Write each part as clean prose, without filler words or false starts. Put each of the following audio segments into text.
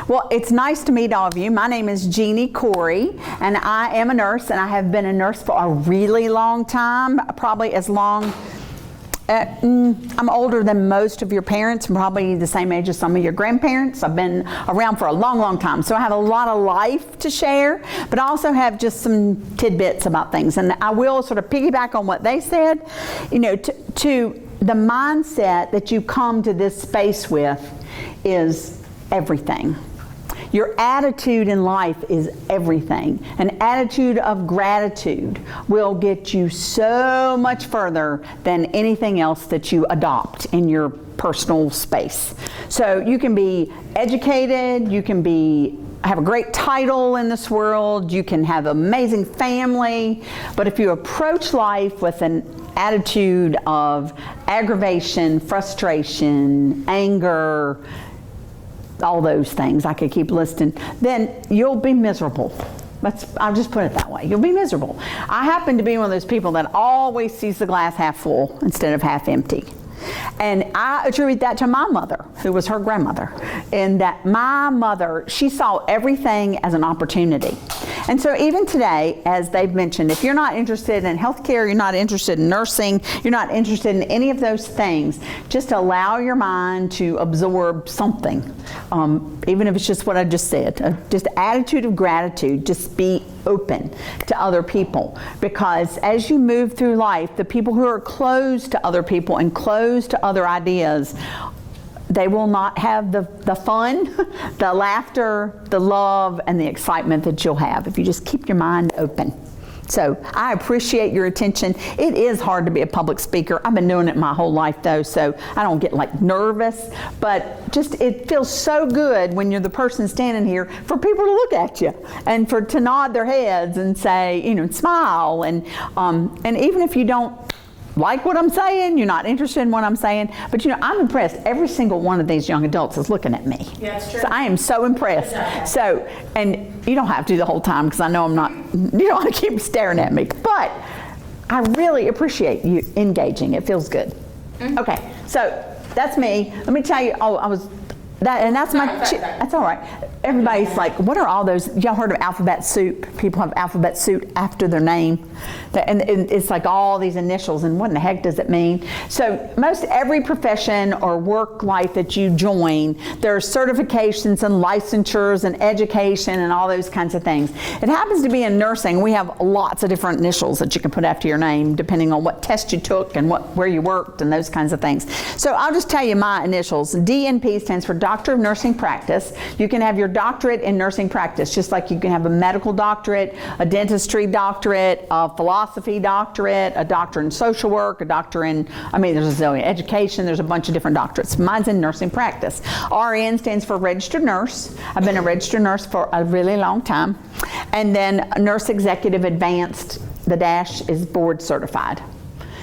Well, it's nice to meet all of you. My name is Jeannie Corey, and I am a nurse, and I have been a nurse for a really long time, probably as long. I'm older than most of your parents. I'm probably the same age as some of your grandparents. I've been around for a long, long time. So I have a lot of life to share, but I also have just some tidbits about things. And I will sort of piggyback on what they said. You know, to the mindset that you come to this space with is everything. Your attitude in life is everything. An attitude of gratitude will get you so much further than anything else that you adopt in your personal space. So you can be educated, you can have a great title in this world, you can have an amazing family, but if you approach life with an attitude of aggravation, frustration, anger, all those things, I could keep listing, then you'll be miserable. I'll just put it that way. You'll be miserable. I happen to be one of those people that always sees the glass half full instead of half empty. And I attribute that to my mother, who was her grandmother. And that my mother, she saw everything as an opportunity. And so even today, as they've mentioned, if you're not interested in healthcare, you're not interested in nursing, you're not interested in any of those things, just allow your mind to absorb something. Even if it's just what I just said, just attitude of gratitude, just be open to other people, because as you move through life, the people who are closed to other people and closed to other ideas, they will not have the fun, the laughter, the love, and the excitement that you'll have if you just keep your mind open. So I appreciate your attention. It is hard to be a public speaker. I've been doing it my whole life though, so I don't get like nervous, but just it feels so good when you're the person standing here for people to look at you and to nod their heads and say, you know, smile, and even if you don't like what I'm saying, you're not interested in what I'm saying, but you know, I'm impressed. Every single one of these young adults is looking at me. Yeah, that's true. So I am so impressed. So, and you don't have to the whole time, because I know I'm not, you don't want to keep staring at me, but I really appreciate you engaging. It feels good. Mm-hmm. Okay, so that's me. Let me tell you, that's all right. Everybody's like, what are all those? Y'all heard of alphabet soup? People have alphabet soup after their name. And it's like all these initials, and what in the heck does it mean? So most every profession or work life that you join, there are certifications and licensures and education and all those kinds of things. It happens to be in nursing. We have lots of different initials that you can put after your name, depending on what test you took and where you worked and those kinds of things. So I'll just tell you my initials. DNP stands for Doctor of Nursing Practice. You can have your doctorate in nursing practice, just like you can have a medical doctorate, a dentistry doctorate, a philosophy doctorate, a doctor in social work, a doctor in, there's a zillion, education, there's a bunch of different doctorates. Mine's in nursing practice. RN stands for registered nurse. I've been a registered nurse for a really long time. And then nurse executive advanced, the dash is board certified.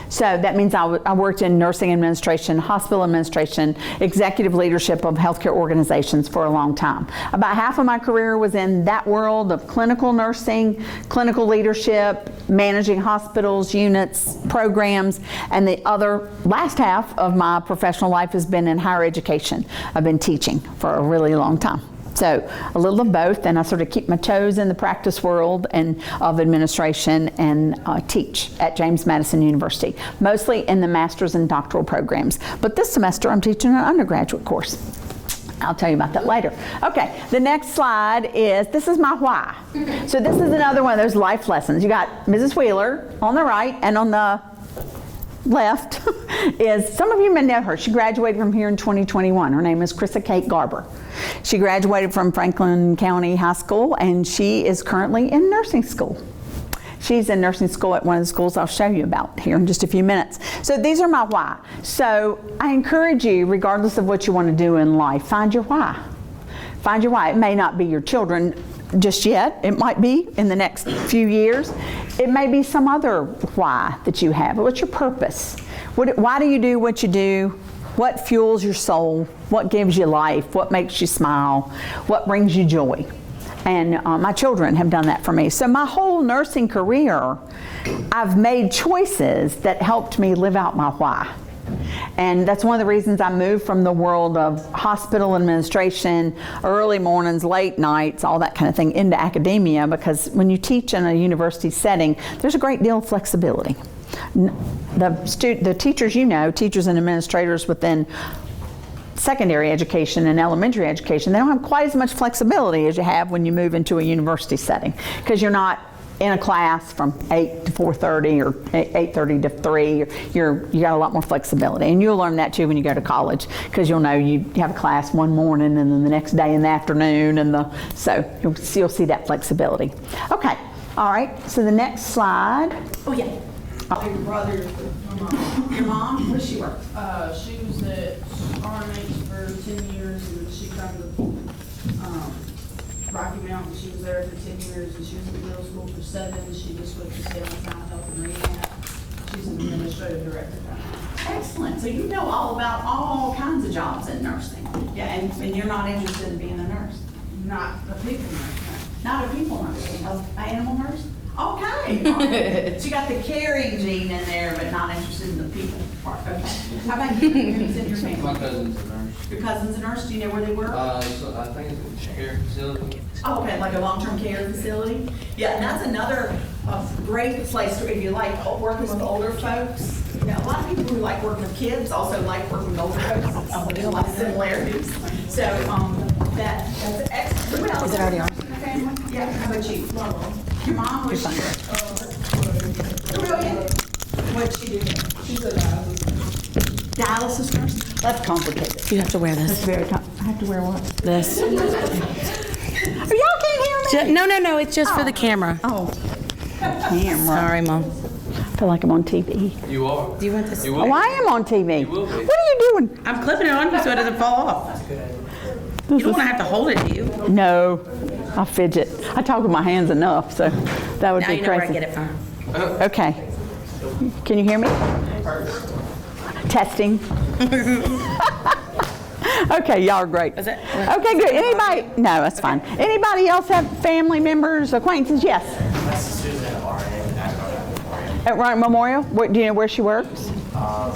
So that means I worked in nursing administration, hospital administration, executive leadership of healthcare organizations for a long time. About half of my career was in that world of clinical nursing, clinical leadership, managing hospitals, units, programs, and the other last half of my professional life has been in higher education. I've been teaching for a really long time. So a little of both, and I sort of keep my toes in the practice world and of administration, and teach at James Madison University, mostly in the master's and doctoral programs. But this semester I'm teaching an undergraduate course. I'll tell you about that later. Okay, the next slide this is my why. So this is another one of those life lessons. You got Mrs. Wheeler on the right, and on the left is, some of you may know her. She graduated from here in 2021. Her name is Krista Kate Garber. She graduated from Franklin County High School, and she is currently in nursing school. She's in nursing school at one of the schools I'll show you about here in just a few minutes. So these are my why. So I encourage you, regardless of what you want to do in life, find your why. Find your why. It may not be your children just yet. It might be in the next few years. It may be some other why that you have. What's your purpose? Why do you do what you do? What fuels your soul? What gives you life? What makes you smile? What brings you joy? And my children have done that for me. So my whole nursing career, I've made choices that helped me live out my why. And that's one of the reasons I moved from the world of hospital administration, early mornings, late nights, all that kind of thing, into academia, because when you teach in a university setting, there's a great deal of flexibility. The teachers, teachers and administrators within secondary education and elementary education, they don't have quite as much flexibility as you have when you move into a university setting, because you're not in a class from 8 to 4:30 or 8:30 to 3. You got a lot more flexibility, and you'll learn that too when you go to college, because you'll know you have a class one morning and then the next day in the afternoon, so you'll see that flexibility. Okay, all right. So the next slide. Oh yeah. Your brother, Your mom, where does she work? she was at RMH for 10 years, and she come to Rocky Mountain. She was there for 10 years, and she was in middle school for 7. She just went to Salem Town Health and Rehab. She's an administrative director now. Excellent. So you know all about all kinds of jobs in nursing. Yeah, and you're not interested in being a nurse? Not a people nurse, Not a people nurse, an animal nurse? Okay. All right. So you got the caring gene in there, but not interested in the people part. Okay. How about you? Who's in your family? My cousin's a nurse. Your cousin's a nurse? Do you know where they work? So I think it's a care facility. Oh, okay, like a long-term care facility? Yeah, and that's another great place if you like working with older folks. You know, a lot of people who like working with kids also like working with older folks. There's a lot of similarities. So that's excellent. Who else? Is it already on? Family? Yeah, how about you? Your mom was brilliant. What'd she do? She's a Dialysis nurse? That's complicated. You have to wear That's this. very I have to wear what? This. Oh, y'all can't hear me? No, it's just for the camera. Oh, camera. Sorry, Mom. I feel like I'm on TV. You are. Do you want this? You Oh, will. I am on TV. You will be. What are you doing? I'm clipping it on you so it doesn't fall off. You don't want to have to hold it, do you? No, I fidget. I talk with my hands enough, so that would Now be you know where I crazy. get it from. Okay. Can you hear me? Testing. Okay, y'all are great. Is it- Okay, good. Anybody? No, that's fine. Anybody else have family members, acquaintances? Yes. My sister's an RN at At Ryan Memorial? Do you know where she works? I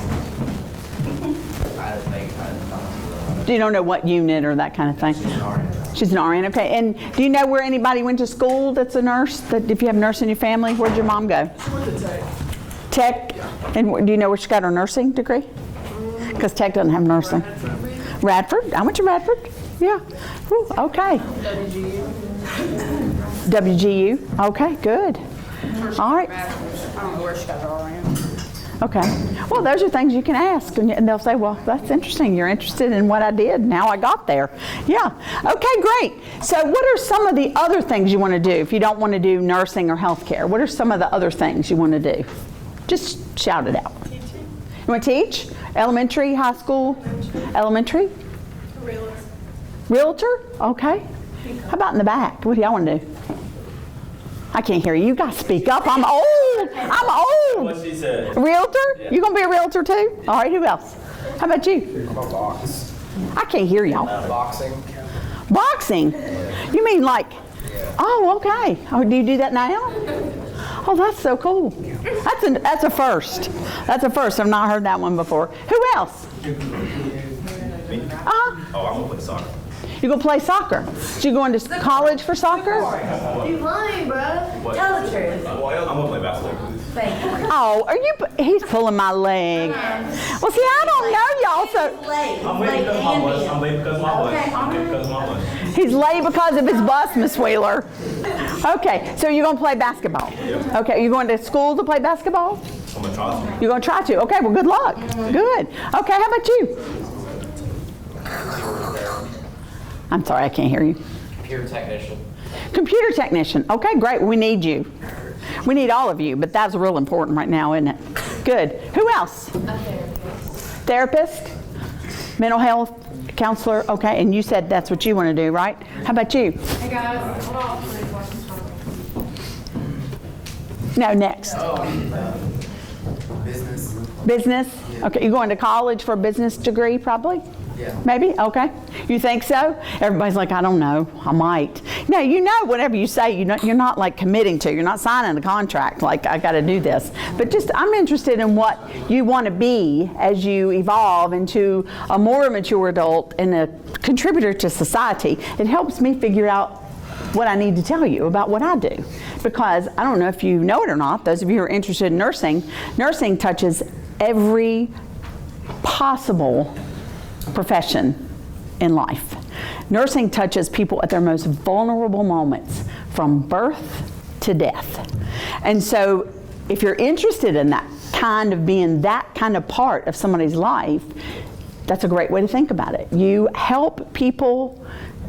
think I Do you don't know what unit or that kind of thing? an RN. She's an RN, okay. And do you know where anybody went to school that's a nurse? That if you have a nurse in your family, where'd your mom go? Tech. And do you know where she got her nursing degree? Because Tech doesn't have nursing. Radford. I went to Radford. Yeah. Whew, okay. WGU. Okay, good. All right. I don't know where she got her RN. Okay. Well, those are things you can ask, and they'll say, well, that's interesting. You're interested in what I did. Now I got there. Yeah. Okay, great. So what are some of the other things you want to do if you don't want to do nursing or healthcare? What are some of the other things you want to do? Just shout it out. You want to teach? Elementary, high school? Elementary? Realtor? Okay. How about in the back? What do y'all want to do? I can't hear you. You guys speak up. I'm old. I'm old. What she said. Realtor? You gonna be a realtor too? All right, who else? How about you? I'm a box. I can't hear y'all. Boxing. Boxing? You mean like, oh, okay. Oh, do you do that now? Oh, that's so cool. That's a first. That's a first. I've not heard that one before. Who else? Me? Uh-huh. Oh, I'm gonna play soccer. You gonna play soccer? So you going to college for soccer? You lying, bro. Tell the truth. Well, I'm gonna play basketball. Oh, are you? He's pulling my leg. Well, see, I don't know y'all, so Late. I'm late because of my bus. I'm late because of my bus. Okay, I'm late because of my bus. he's late because of his bus, Miss Wheeler. Okay, so you're gonna play basketball. Okay, you going to school to play basketball? I'm gonna try to. You're gonna try to. Okay, well, good luck. Good. Okay, how about you? I'm sorry, I can't hear you. Computer technician. Computer technician. Okay, great. We need you. We need all of you, but that's real important right now, isn't it? Good. Who else? A therapist. Mental health counselor. Okay, and you said that's what you want to do, right? How about you? Hey guys, hold on. No, next. Business. Business. Okay, you're going to college for a business degree, probably? Yeah. Maybe? Okay. You think so? Everybody's like, I don't know. I might. No, you know whatever you say, you're not like committing to. You're not signing a contract like, I got to do this. But just, I'm interested in what you want to be as you evolve into a more mature adult and a contributor to society. It helps me figure out what I need to tell you about what I do. Because I don't know if you know it or not, those of you who are interested in nursing, nursing touches every possible profession in life. Nursing touches people at their most vulnerable moments, from birth to death. And so if you're interested in that kind of being that kind of part of somebody's life, that's a great way to think about it. You help people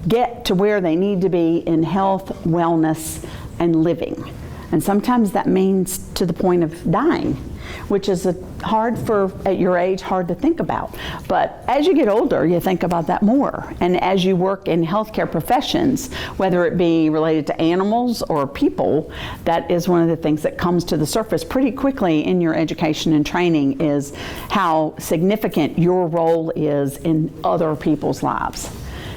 get to where they need to be in health, wellness, and living. And sometimes that means to the point of dying, which is hard at your age, hard to think about. But as you get older, you think about that more. And as you work in healthcare professions, whether it be related to animals or people, that is one of the things that comes to the surface pretty quickly in your education and training, is how significant your role is in other people's lives.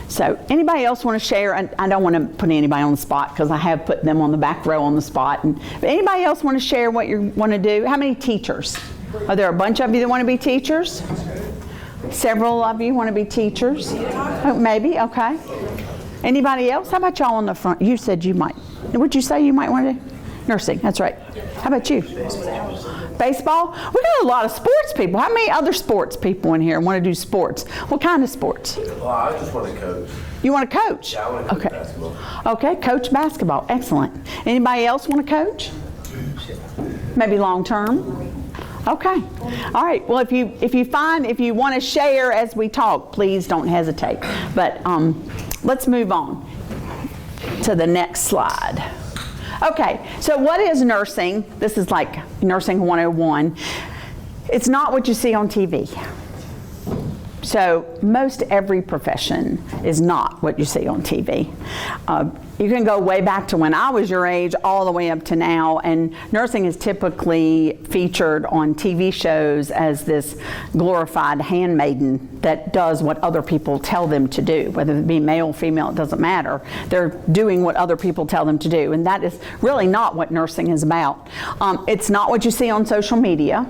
So anybody else want to share? I don't want to put anybody on the spot because I have put them on the back row on the spot. But anybody else want to share what you want to do? How many teachers? Are there a bunch of you that want to be teachers? Several of you want to be teachers? Oh, maybe, okay. Anybody else? How about y'all on the front? You said you might. Would you say you might want to do? Nursing, that's right. How about you? Baseball? We got a lot of sports people. How many other sports people in here want to do sports? What kind of sports? Well, I just want to coach. You want to coach? Yeah, I want to coach basketball. Okay, coach basketball. Excellent. Anybody else want to coach? Maybe long term? Okay. All right. Well, if you want to share as we talk, please don't hesitate. But let's move on to the next slide. Okay, so what is nursing? This is like Nursing 101. It's not what you see on TV. So most every profession is not what you see on TV. You can go way back to when I was your age all the way up to now, and nursing is typically featured on TV shows as this glorified handmaiden that does what other people tell them to do, whether it be male, female, it doesn't matter. They're doing what other people tell them to do, and that is really not what nursing is about. It's not what you see on social media.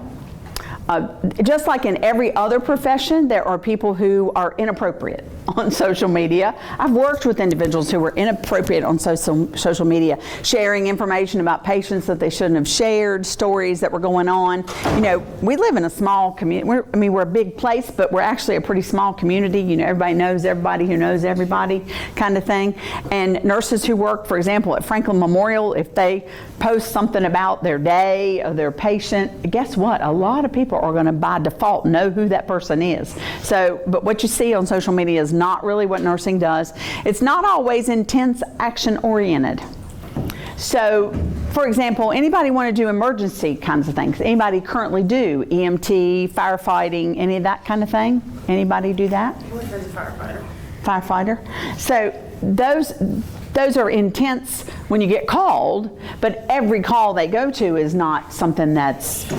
Just like in every other profession, there are people who are inappropriate on social media. I've worked with individuals who were inappropriate on social media, sharing information about patients that they shouldn't have shared, stories that were going on. You know, we live in a small community. We're a big place, but we're actually a pretty small community. You know, everybody knows everybody who knows everybody kind of thing. And nurses who work, for example, at Franklin Memorial, if they post something about their day or their patient, guess what? A lot of people are going to by default know who that person is. So, but what you see on social media is not really what nursing does. It's not always intense, action oriented. So, for example, anybody want to do emergency kinds of things? Anybody currently do EMT, firefighting, any of that kind of thing? Anybody do that? Firefighter. So those are intense when you get called, but every call they go to is not something that's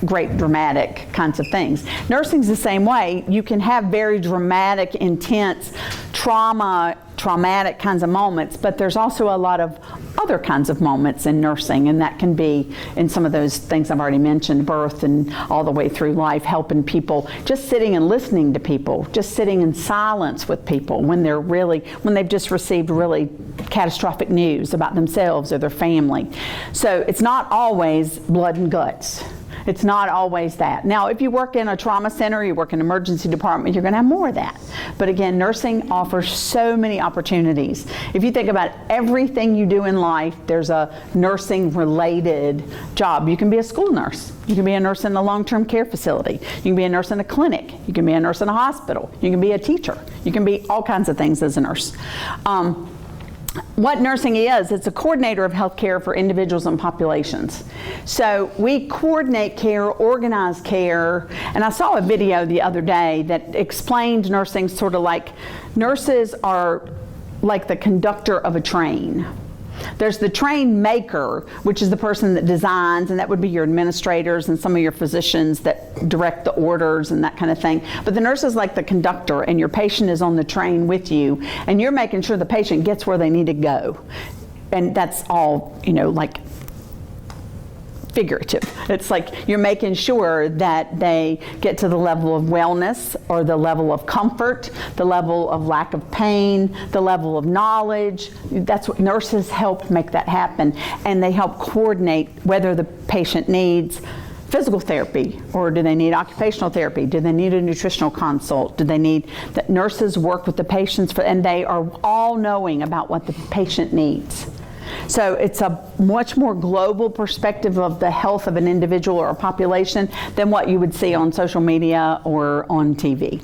great dramatic kinds of things. Nursing's the same way. You can have very dramatic, intense, traumatic kinds of moments, but there's also a lot of other kinds of moments in nursing, and that can be in some of those things I've already mentioned, birth and all the way through life, helping people, just sitting and listening to people, just sitting in silence with people when they've just received really catastrophic news about themselves or their family. So it's not always blood and guts. It's not always that. Now, if you work in a trauma center, you work in an emergency department, you're going to have more of that. But again, nursing offers so many opportunities. If you think about everything you do in life, there's a nursing-related job. You can be a school nurse. You can be a nurse in a long-term care facility. You can be a nurse in a clinic. You can be a nurse in a hospital. You can be a teacher. You can be all kinds of things as a nurse. What nursing is, it's a coordinator of health care for individuals and populations. So we coordinate care, organize care, and I saw a video the other day that explained nursing sort of like nurses are like the conductor of a train. There's the train maker, which is the person that designs, and that would be your administrators and some of your physicians that direct the orders and that kind of thing. But the nurse is like the conductor, and your patient is on the train with you, and you're making sure the patient gets where they need to go. And that's all, like figurative. It's like you're making sure that they get to the level of wellness or the level of comfort, the level of lack of pain, the level of knowledge. That's what nurses help make that happen. And they help coordinate whether the patient needs physical therapy or do they need occupational therapy? Do they need a nutritional consult? Do they need that nurses work with the patients and they are all knowing about what the patient needs. So it's a much more global perspective of the health of an individual or a population than what you would see on social media or on TV.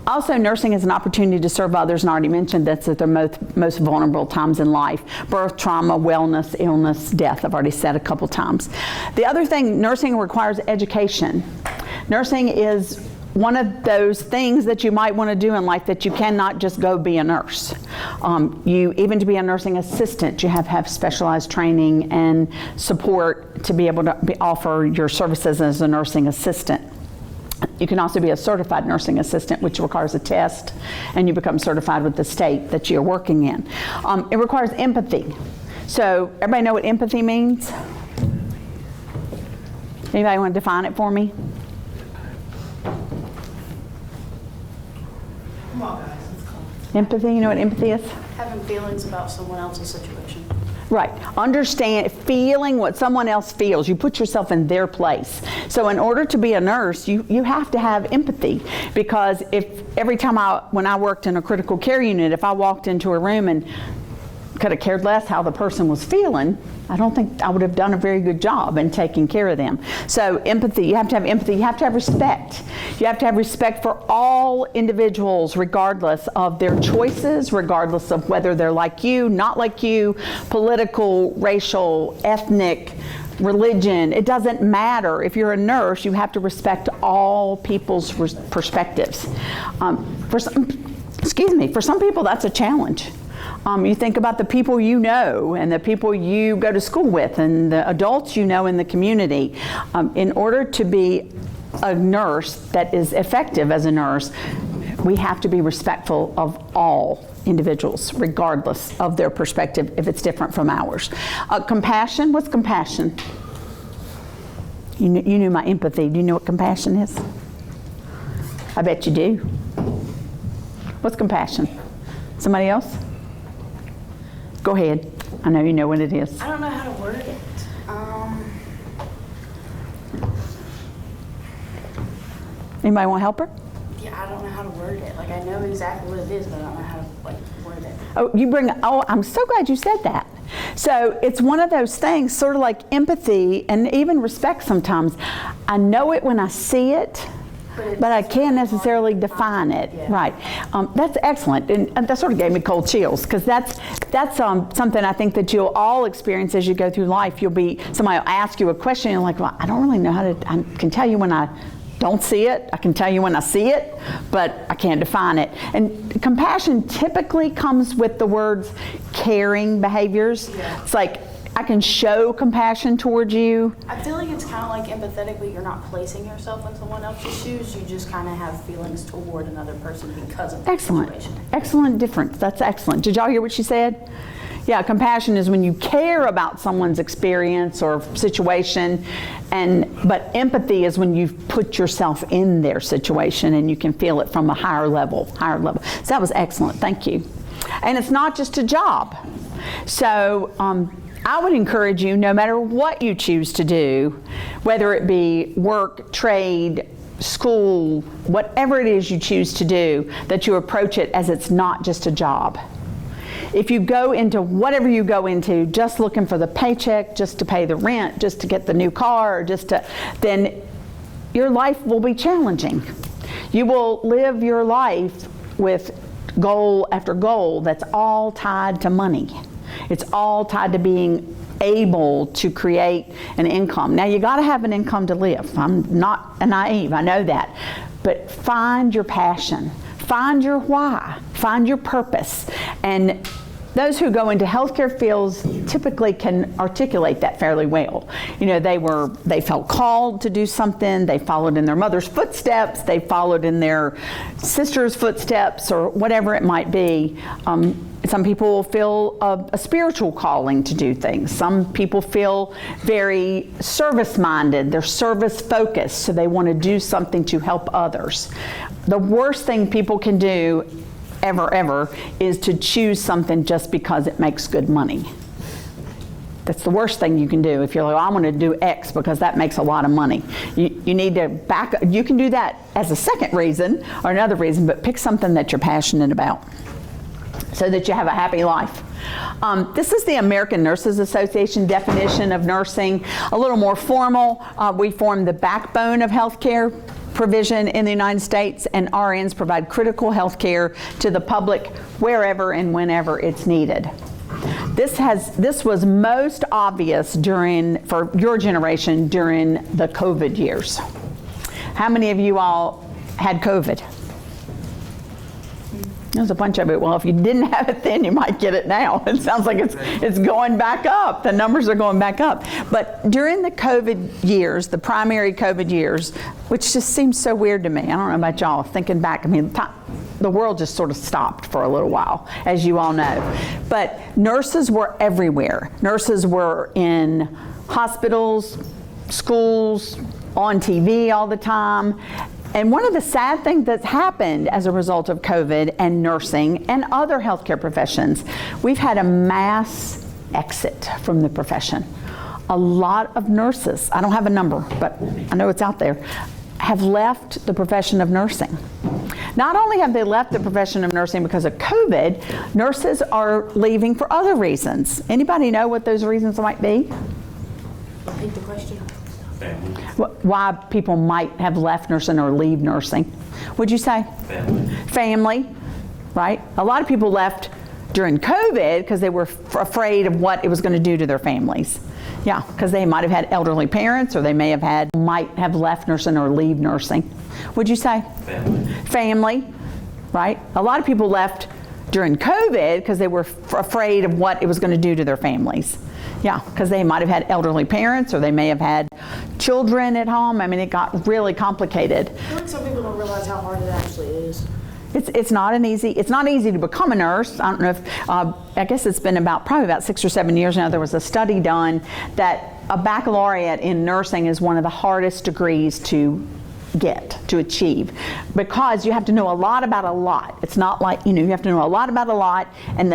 Also, nursing is an opportunity to serve others, and I already mentioned that's at their most vulnerable times in life. Birth, trauma, wellness, illness, death, I've already said a couple times. The other thing, nursing requires education. Nursing is one of those things that you might want to do in life that you cannot just go be a nurse. Even to be a nursing assistant, you have specialized training and support to be able to offer your services as a nursing assistant. You can also be a certified nursing assistant, which requires a test, and you become certified with the state that you're working in. It requires empathy. So everybody know what empathy means? Anybody want to define it for me? Come on, guys, let's go. Empathy, you know what empathy is? Having feelings about someone else's situation. Right. Feeling what someone else feels. You put yourself in their place. So in order to be a nurse, you have to have empathy, because every time when I worked in a critical care unit, if I walked into a room and could have cared less how the person was feeling, I don't think I would have done a very good job in taking care of them. So empathy, you have to have empathy, you have to have respect. You have to have respect for all individuals regardless of their choices, regardless of whether they're like you, not like you, political, racial, ethnic, religion. It doesn't matter. If you're a nurse, you have to respect all people's perspectives. For some people that's a challenge. You think about the people you know and the people you go to school with and the adults you know in the community. In order to be a nurse that is effective as a nurse, we have to be respectful of all individuals, regardless of their perspective, if it's different from ours. Compassion, what's compassion? You knew my empathy. Do you know what compassion is? I bet you do. What's compassion? Somebody else? Go ahead. I know you know what it is. I don't know how to word it. Anybody want to help her? Yeah, I don't know how to word it. Like, I know exactly what it is, but I don't know how to, word it. I'm so glad you said that. So it's one of those things, sort of like empathy and even respect sometimes. I know it when I see it, but I can't necessarily define it. Yeah. Right. That's excellent. And that sort of gave me cold chills, because that's something I think that you'll all experience as you go through life. Somebody will ask you a question and you're like, well, I don't really know I can tell you when I don't see it. I can tell you when I see it, but I can't define it. And compassion typically comes with the words caring behaviors. Yeah. It's like, I can show compassion towards you. I feel like it's kind of like empathetic, but you're not placing yourself in someone else's shoes. You just kind of have feelings toward another person because of the situation. Excellent difference. That's excellent. Did y'all hear what she said? Yeah, compassion is when you care about someone's experience or situation, but empathy is when you've put yourself in their situation and you can feel it from a higher level. So that was excellent. Thank you. And it's not just a job. So I would encourage you, no matter what you choose to do, whether it be work, trade, school, whatever it is you choose to do, that you approach it as it's not just a job. If you go into whatever you go into just looking for the paycheck, just to pay the rent, just to get the new car, then your life will be challenging. You will live your life with goal after goal that's all tied to money. It's all tied to being able to create an income. Now, you got to have an income to live. I'm not naive, I know that. But find your passion, find your why, find your purpose, and those who go into healthcare fields typically can articulate that fairly well. You know, they felt called to do something, they followed in their mother's footsteps, they followed in their sister's footsteps, or whatever it might be. Some people feel a spiritual calling to do things. Some people feel very service-minded. They're service-focused, so they want to do something to help others. The worst thing people can do ever is to choose something just because it makes good money. That's the worst thing you can do. If you're like, I want to do X because that makes a lot of money. You need to back up. You can do that as a second reason or another reason, but pick something that you're passionate about so that you have a happy life. This is the American Nurses Association definition of nursing, a little more formal. We form the backbone of healthcare provision in the United States, and RNs provide critical health care to the public wherever and whenever it's needed. This was most obvious for your generation during the COVID years. How many of you all had COVID? There's a bunch of it. Well, if you didn't have it then, you might get it now. It sounds like it's going back up. The numbers are going back up. But during the COVID years, the primary COVID years, which just seems so weird to me. I don't know about y'all, thinking back, I mean, the world just sort of stopped for a little while, as you all know. But nurses were everywhere. Nurses were in hospitals, schools, on TV all the time. And one of the sad things that's happened as a result of COVID and nursing and other healthcare professions, we've had a mass exit from the profession. A lot of nurses, I don't have a number, but I know it's out there, have left the profession of nursing. Not only have they left the profession of nursing because of COVID, nurses are leaving for other reasons. Anybody know what those reasons might be? Repeat the question. Family. Why people might have left nursing or leave nursing? Would you say? Family, right? A lot of people left during COVID because they were afraid of what it was going to do to their families. Yeah, because they might have had elderly parents, or they might have left nursing or leave nursing. Would you say? Family, right? A lot of people left during COVID because they were afraid of what it was going to do to their families. Yeah, because they might have had elderly parents, or they may have had children at home. I mean, it got really complicated. I feel like some people don't realize how hard it actually is. It's not easy to become a nurse. I don't know if, I guess it's been probably about 6 or 7 years now, there was a study done that a baccalaureate in nursing is one of the hardest degrees to achieve, because you have to know a lot about a lot. It's not like, you have to know a lot about a lot, and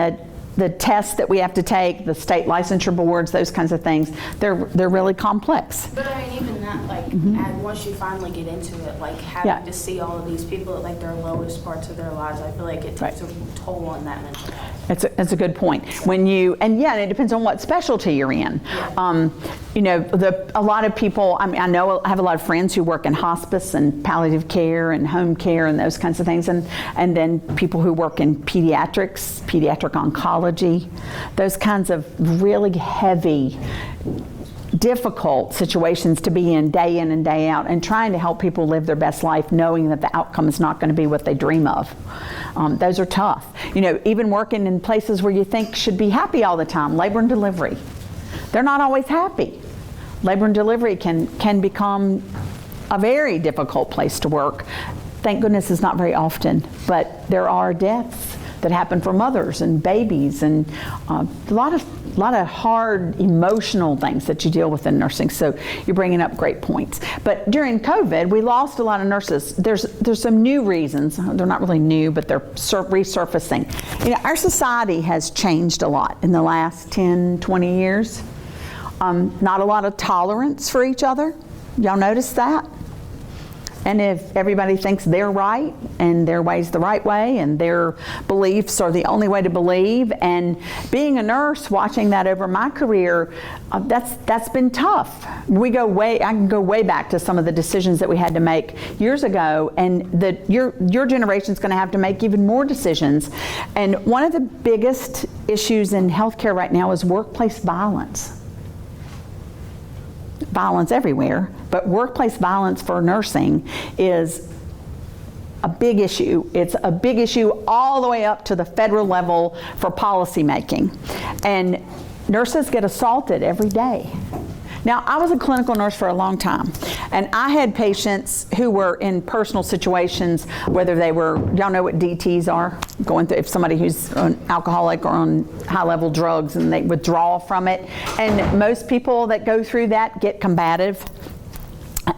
the tests that we have to take, the state licensure boards, those kinds of things, they're really complex. But I mean, even that, like, and once you finally get into it, like, having to see all of these people at, like, their lowest parts of their lives, I feel like it takes a toll on that mental health. It's a good point. And it depends on what specialty you're in. A lot of people, I have a lot of friends who work in hospice and palliative care and home care and those kinds of things, and then people who work in pediatric oncology, those kinds of really heavy, difficult situations to be in and day out, and trying to help people live their best life knowing that the outcome is not going to be what they dream of. Those are tough. Even working in places where you think should be happy all the time, labor and delivery, they're not always happy. Labor and delivery can become a very difficult place to work. Thank goodness it's not very often, but there are deaths that happen for mothers and babies, and a lot of hard emotional things that you deal with in nursing. So you're bringing up great points. But during COVID, we lost a lot of nurses. There's some new reasons. They're not really new, but they're resurfacing. Our society has changed a lot in the last 10, 20 years. Not a lot of tolerance for each other. Y'all notice that? And if everybody thinks they're right and their way's the right way and their beliefs are the only way to believe, and being a nurse, watching that over my career, that's been tough. I can go way back to some of the decisions that we had to make years ago, and your generation's going to have to make even more decisions. And one of the biggest issues in healthcare right now is workplace violence. Violence everywhere, but workplace violence for nursing is a big issue. It's a big issue all the way up to the federal level for policy making. And nurses get assaulted every day. Now, I was a clinical nurse for a long time, and I had patients who were in personal situations, whether they were, y'all know what DTs are? Going through, if somebody who's an alcoholic or on high-level drugs and they withdraw from it. And most people that go through that get combative.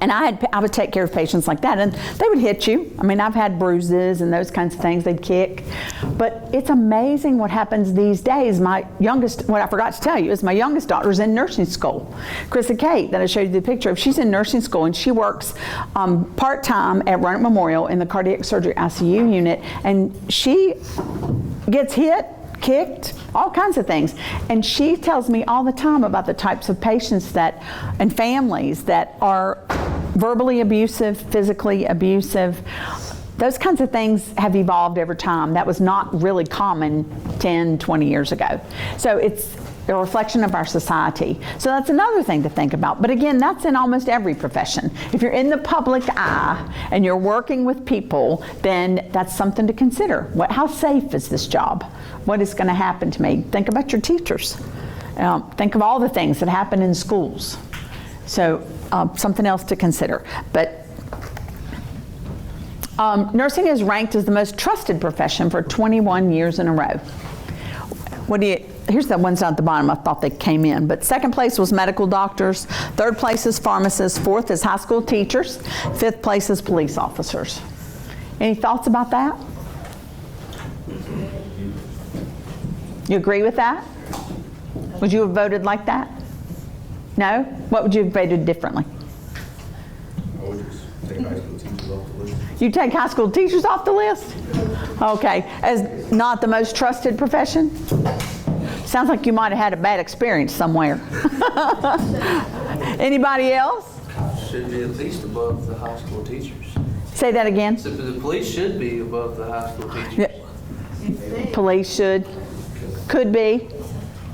And I would take care of patients like that, and they would hit you. I mean, I've had bruises and those kinds of things. They'd kick. But it's amazing what happens these days. My youngest, what I forgot to tell you, is my youngest daughter's in nursing school. Krista Kate, that I showed you the picture of, she's in nursing school, and she works part-time at Roanoke Memorial in the cardiac surgery ICU unit, and she gets hit, kicked, all kinds of things. And she tells me all the time about the types of patients that, and families that are verbally abusive, physically abusive. Those kinds of things have evolved over time. That was not really common 10, 20 years ago. So it's a reflection of our society. So that's another thing to think about. But again, that's in almost every profession. If you're in the public eye and you're working with people, then that's something to consider. How safe is this job? What is going to happen to me? Think about your teachers. Think of all the things that happen in schools. So something else to consider. But nursing is ranked as the most trusted profession for 21 years in a row. Here's the ones at the bottom. I thought they came in. But second place was medical doctors. Third place is pharmacists. Fourth is high school teachers. Fifth place is police officers. Any thoughts about that? You agree with that? Would you have voted like that? No? What would you have voted differently? I would just take high school teachers off the list. You take high school teachers off the list? Okay. As not the most trusted profession? Sounds like you might have had a bad experience somewhere. Anybody else? Should be at least above the high school teachers. Say that again. So the police should be above the high school teachers. Police should. Could be.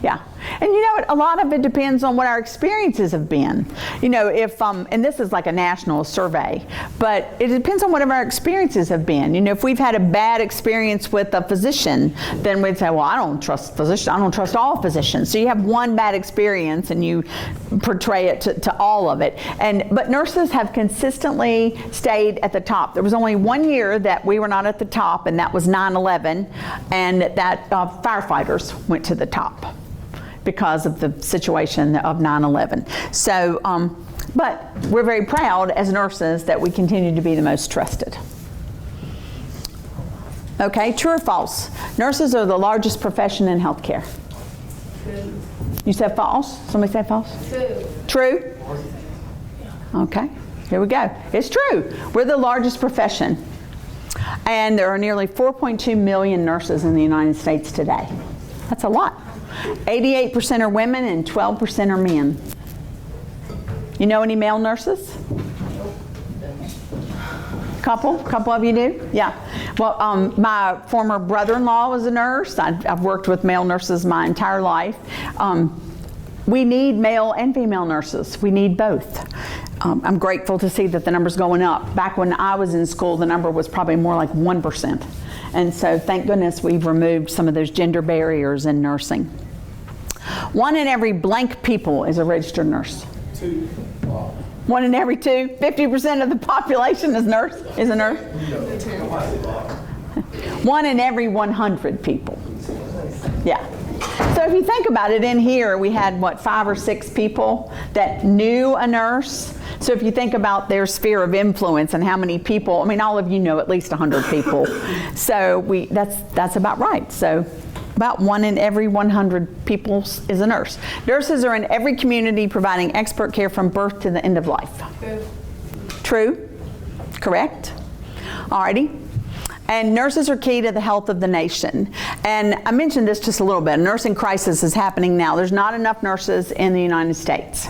Yeah. And you know what? A lot of it depends on what our experiences have been. You know, if, and this is like a national survey, but it depends on what our experiences have been. You know, if we've had a bad experience with a physician, then we'd say, well, I don't trust physicians. I don't trust all physicians. So you have one bad experience and you portray it to all of it. But nurses have consistently stayed at the top. There was only 1 year that we were not at the top, and that was 9/11, and that firefighters went to the top because of the situation of 9/11. So, but we're very proud as nurses that we continue to be the most trusted. Okay, true or false? Nurses are the largest profession in healthcare. True. You said false? Somebody said false? True. True? Okay, here we go. It's true. We're the largest profession. And there are nearly 4.2 million nurses in the United States today. That's a lot. 88% are women and 12% are men. You know any male nurses? Couple of you do? Yeah. Well, my former brother-in-law was a nurse. I've worked with male nurses my entire life. We need male and female nurses. We need both. I'm grateful to see that the number's going up. Back when I was in school, the number was probably more like 1%. And so thank goodness we've removed some of those gender barriers in nursing. 1 in every blank people is a registered nurse. 1 in every 2? 50% of the population is a nurse? 1 in every 100 people. Yeah. So if you think about it, in here we had, 5 or 6 people that knew a nurse. So if you think about their sphere of influence and how many people, I mean, all of you know at least 100 people. So that's about right. So about 1 in every 100 people is a nurse. Nurses are in every community providing expert care from birth to the end of life. True? Correct? Alrighty. And nurses are key to the health of the nation. And I mentioned this just a little bit. A nursing crisis is happening now. There's not enough nurses in the United States.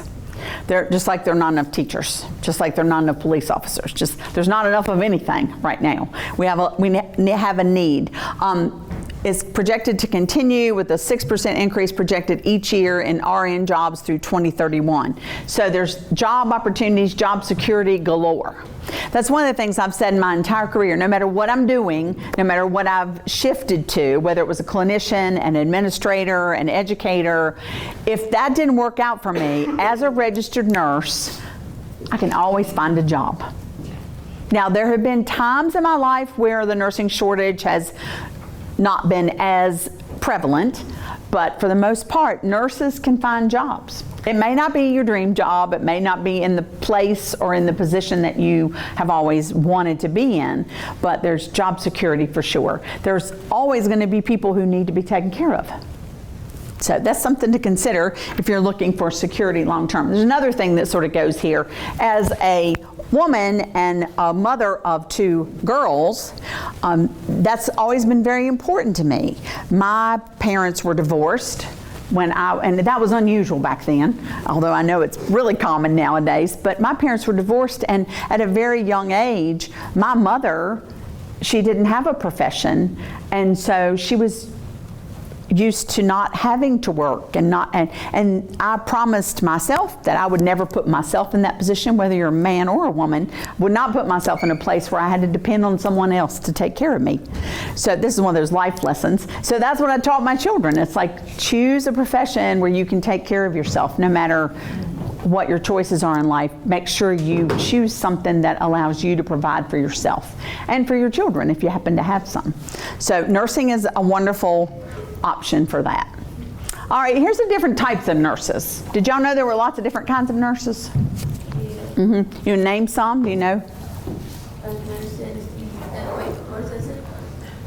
Just like there are not enough teachers, just like there are not enough police officers. There's not enough of anything right now. We have a need. is projected to continue with a 6% increase projected each year in RN jobs through 2031. So there's job opportunities, job security galore. That's one of the things I've said in my entire career. No matter what I'm doing, no matter what I've shifted to, whether it was a clinician, an administrator, an educator, if that didn't work out for me, as a registered nurse, I can always find a job. Now, there have been times in my life where the nursing shortage has not been as prevalent, but for the most part, nurses can find jobs. It may not be your dream job, it may not be in the place or in the position that you have always wanted to be in, but there's job security for sure. There's always going to be people who need to be taken care of. So that's something to consider if you're looking for security long term. There's another thing that sort of goes here. As a woman and a mother of 2 girls, that's always been very important to me. My parents were divorced and that was unusual back then, although I know it's really common nowadays, but my parents were divorced, and at a very young age, my mother, she didn't have a profession, and so she was used to not having to work and I promised myself that I would never put myself in that position, whether you're a man or a woman, would not put myself in a place where I had to depend on someone else to take care of me. So this is one of those life lessons. So that's what I taught my children. It's like, choose a profession where you can take care of yourself no matter what your choices are in life. Make sure you choose something that allows you to provide for yourself and for your children if you happen to have some. So nursing is a wonderful option for that. All right, here's the different types of nurses. Did y'all know there were lots of different kinds of nurses? You name some, do you know?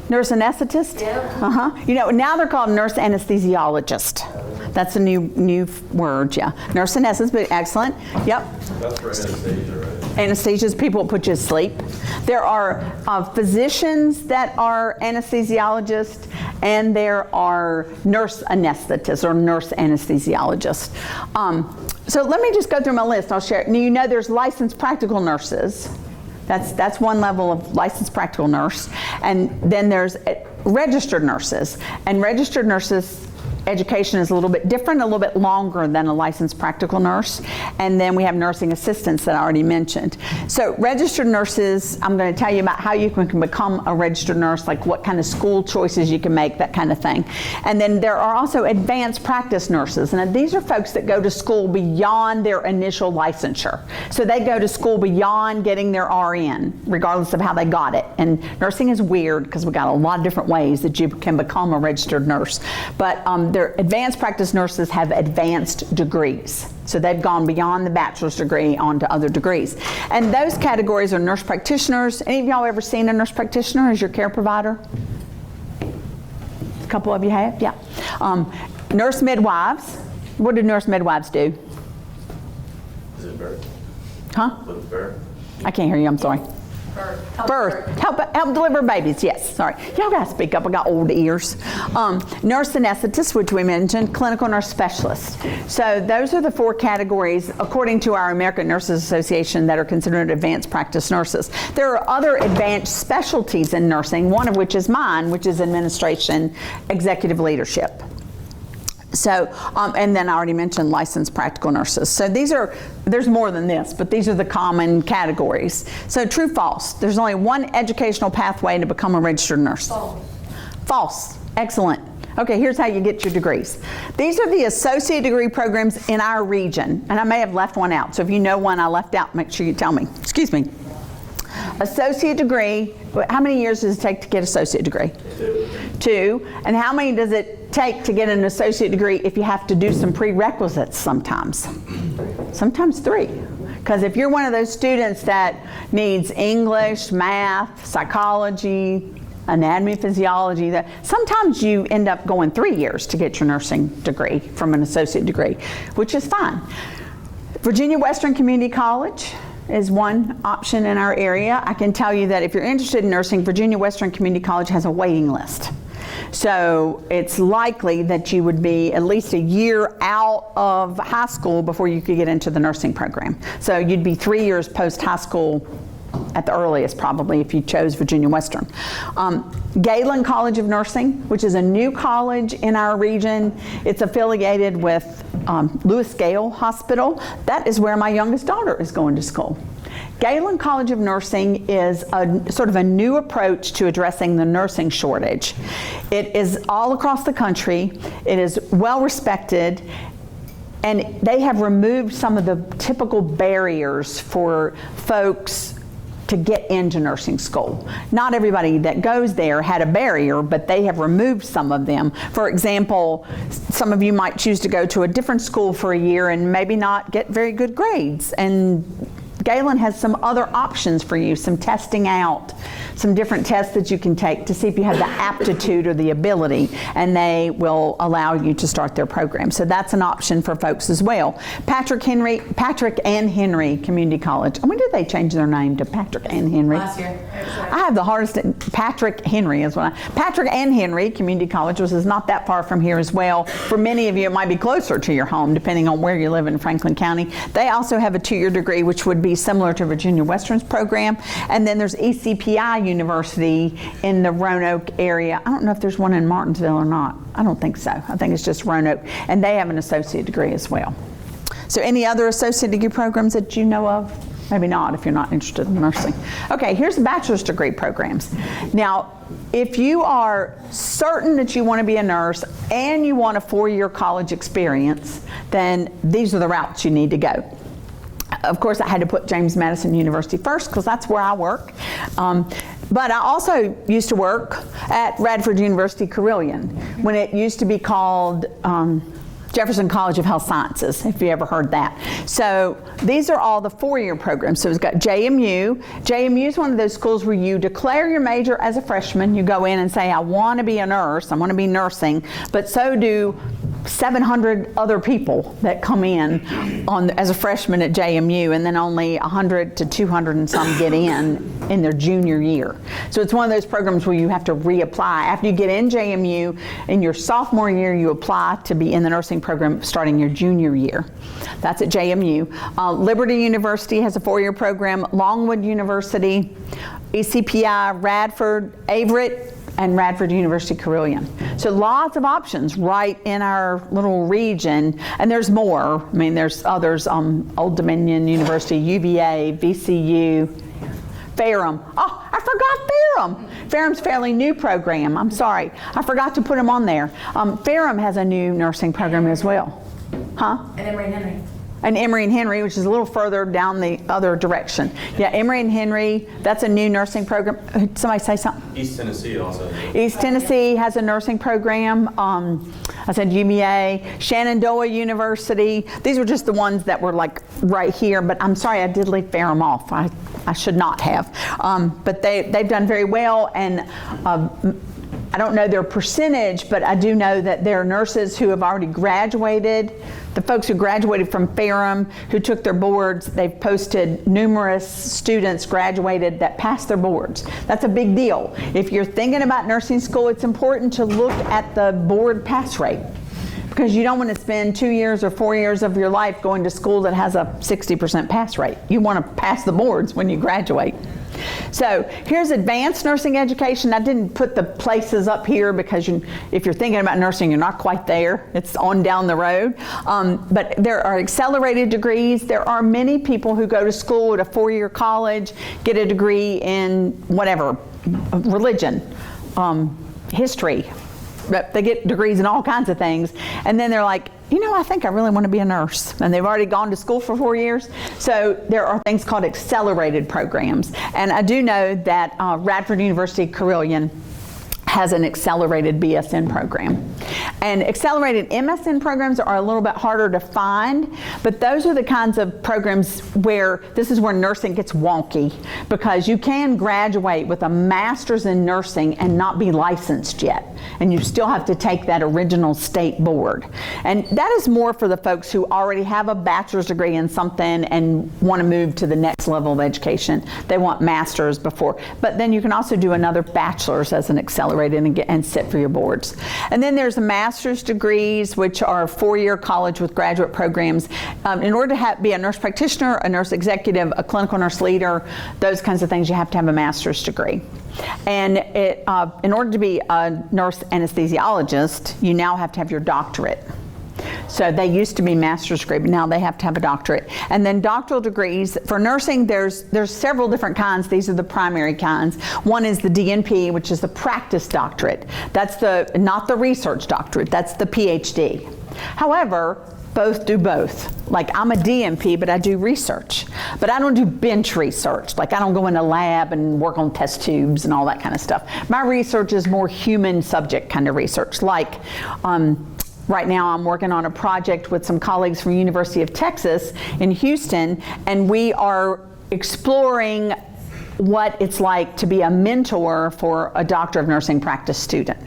Nurse anesthetist? Yeah. You know, now they're called nurse anesthesiologist. That's a new word, yeah. Nurse anesthetist, but excellent. Yep. That's for anesthesia, right? Anesthesia is people that put you to sleep. There are physicians that are anesthesiologists, and there are nurse anesthetists or nurse anesthesiologists. So let me just go through my list. I'll share. You know, there's licensed practical nurses. That's one level of licensed practical nurse. And then there's registered nurses. And registered nurses education is a little bit different, a little bit longer than a licensed practical nurse. And then we have nursing assistants that I already mentioned. So registered nurses, I'm going to tell you about how you can become a registered nurse, like what kind of school choices you can make, that kind of thing. And then there are also advanced practice nurses. And these are folks that go to school beyond their initial licensure. So they go to school beyond getting their RN, regardless of how they got it. And nursing is weird because we've got a lot of different ways that you can become a registered nurse. But their advanced practice nurses have advanced degrees. So they've gone beyond the bachelor's degree onto other degrees. And those categories are nurse practitioners. Any of y'all ever seen a nurse practitioner as your care provider? A couple of you have, yeah. Nurse midwives. What do nurse midwives do? Is it birth? Huh? With birth? I can't hear you, I'm sorry. Birth. Help deliver babies, yes, sorry. Y'all gotta speak up, I got old ears. Nurse anesthetist, which we mentioned, clinical nurse specialist. So those are the 4 categories, according to our American Nurses Association, that are considered advanced practice nurses. There are other advanced specialties in nursing, one of which is mine, which is administration, executive leadership. So, and then I already mentioned licensed practical nurses. So there's more than this, but these are the common categories. So true, false. There's only one educational pathway to become a registered nurse. False. False. Excellent. Okay, here's how you get your degrees. These are the associate degree programs in our region, and I may have left one out. So if you know one I left out, make sure you tell me. Excuse me. Associate degree, how many years does it take to get an associate degree? 2. And how many does it take to get an associate degree if you have to do some prerequisites sometimes? Sometimes 3. Because if you're one of those students that needs English, math, psychology, anatomy, physiology, sometimes you end up going 3 years to get your nursing degree from an associate degree, which is fine. Virginia Western Community College is one option in our area. I can tell you that if you're interested in nursing, Virginia Western Community College has a waiting list. So it's likely that you would be at least a year out of high school before you could get into the nursing program. So you'd be 3 years post high school at the earliest, probably, if you chose Virginia Western. Galen College of Nursing, which is a new college in our region. It's affiliated with Lewis Gale Hospital. That is where my youngest daughter is going to school. Galen College of Nursing is a sort of a new approach to addressing the nursing shortage. It is all across the country. It is well respected. And they have removed some of the typical barriers for folks to get into nursing school. Not everybody that goes there had a barrier, but they have removed some of them. For example, some of you might choose to go to a different school for a year and maybe not get very good grades. And Galen has some other options for you, some testing out, some different tests that you can take to see if you have the aptitude or the ability, and they will allow you to start their program. So that's an option for folks as well. Patrick and Henry Community College. When did they change their name to Patrick and Henry? Last year. I have the hardest. Patrick Henry is what Patrick and Henry Community College, which is not that far from here as well. For many of you, it might be closer to your home, depending on where you live in Franklin County. They also have a 2-year degree, which would be similar to Virginia Western's program. And then there's ECPI University in the Roanoke area. I don't know if there's one in Martinsville or not. I don't think so. I think it's just Roanoke. And they have an associate degree as well. So any other associate degree programs that you know of? Maybe not if you're not interested in nursing. Okay, here's the bachelor's degree programs. Now, if you are certain that you want to be a nurse and you want a 4-year college experience, then these are the routes you need to go. Of course, I had to put James Madison University first because that's where I work. But I also used to work at Radford University Carilion when it used to be called Jefferson College of Health Sciences, if you ever heard that. So these are all the 4-year programs. So it's got JMU. JMU is one of those schools where you declare your major as a freshman. You go in and say, I want to be a nurse. I want to be nursing. But so do 700 other people that come in as a freshman at JMU, and then only 100 to 200 and some get in their junior year. So it's one of those programs where you have to reapply. After you get in JMU, in your sophomore year, you apply to be in the nursing program starting your junior year. That's at JMU. Liberty University has a 4-year program, Longwood University, ECPI, Radford, Averett, and Radford University Carilion. So lots of options right in our little region, and there's more. I mean, there's others, Old Dominion University, UVA, VCU, Ferrum. Oh, I forgot Ferrum. Ferrum's a fairly new program. I'm sorry. I forgot to put them on there. Ferrum has a new nursing program as well. Huh? And Emory and Henry. And Emory and Henry, which is a little further down the other direction. Yeah, Emory and Henry, that's a new nursing program. Somebody say something. East Tennessee also. East Tennessee has a nursing program. I said UVA, Shenandoah University. These were just the ones that were like right here, but I'm sorry, I did leave Ferrum off. I should not have. But they've done very well, and I don't know their percentage, but I do know that there are nurses who have already graduated. The folks who graduated from Ferrum, who took their boards, they've posted numerous students graduated that passed their boards. That's a big deal. If you're thinking about nursing school, it's important to look at the board pass rate, because you don't want to spend 2 years or 4 years of your life going to school that has a 60% pass rate. You want to pass the boards when you graduate. So here's advanced nursing education. I didn't put the places up here because if you're thinking about nursing, you're not quite there. It's on down the road. But there are accelerated degrees. There are many people who go to school at a 4-year college, get a degree in whatever, religion, history. They get degrees in all kinds of things. And then they're like, I think I really want to be a nurse. And they've already gone to school for 4 years. So there are things called accelerated programs. And I do know that Radford University Carilion has an accelerated BSN program. And accelerated MSN programs are a little bit harder to find, but those are the kinds of programs where this is where nursing gets wonky, because you can graduate with a master's in nursing and not be licensed yet. And you still have to take that original state board. And that is more for the folks who already have a bachelor's degree in something and want to move to the next level of education. They want master's before. But then you can also do another bachelor's as an accelerated and sit for your boards. And then there's a master's master's degrees, which are 4-year college with graduate programs. In order to be a nurse practitioner, a nurse executive, a clinical nurse leader, those kinds of things, you have to have a master's degree. And in order to be a nurse anesthesiologist, you now have to have your doctorate. So they used to be master's degree, but now they have to have a doctorate. And then doctoral degrees for nursing, there's several different kinds. These are the primary kinds. One is the DNP, which is the practice doctorate. That's not the research doctorate, that's the PhD. However, both do both. Like I'm a DNP, but I do research. But I don't do bench research. Like I don't go in a lab and work on test tubes and all that kind of stuff. My research is more human subject kind of research. Like right now I'm working on a project with some colleagues from University of Texas in Houston, and we are exploring what it's like to be a mentor for a doctor of nursing practice student.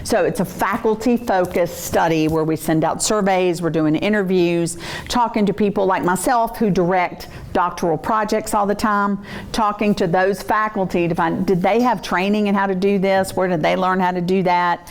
So it's a faculty-focused study where we send out surveys, we're doing interviews, talking to people like myself who direct doctoral projects all the time, talking to those faculty to find, did they have training in how to do this? Where did they learn how to do that?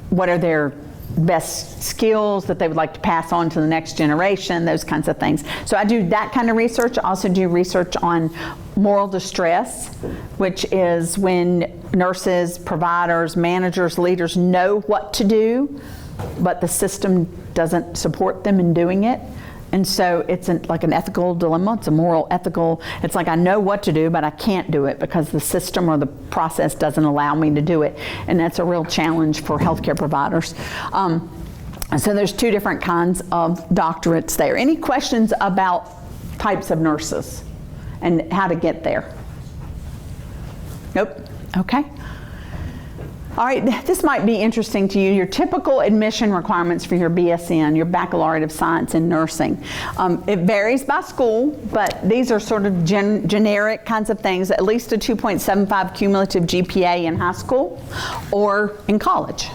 What are their best skills that they would like to pass on to the next generation, those kinds of things. So I do that kind of research. I also do research on moral distress, which is when nurses, providers, managers, leaders know what to do, but the system doesn't support them in doing it. And so it's like an ethical dilemma. It's a moral, ethical. It's like I know what to do, but I can't do it because the system or the process doesn't allow me to do it. And that's a real challenge for healthcare providers. So there's 2 different kinds of doctorates there. Any questions about types of nurses and how to get there? Nope. Okay. All right, this might be interesting to you. Your typical admission requirements for your BSN, your Baccalaureate of Science in Nursing. It varies by school, but these are sort of generic kinds of things. At least a 2.75 cumulative GPA in high school or in college.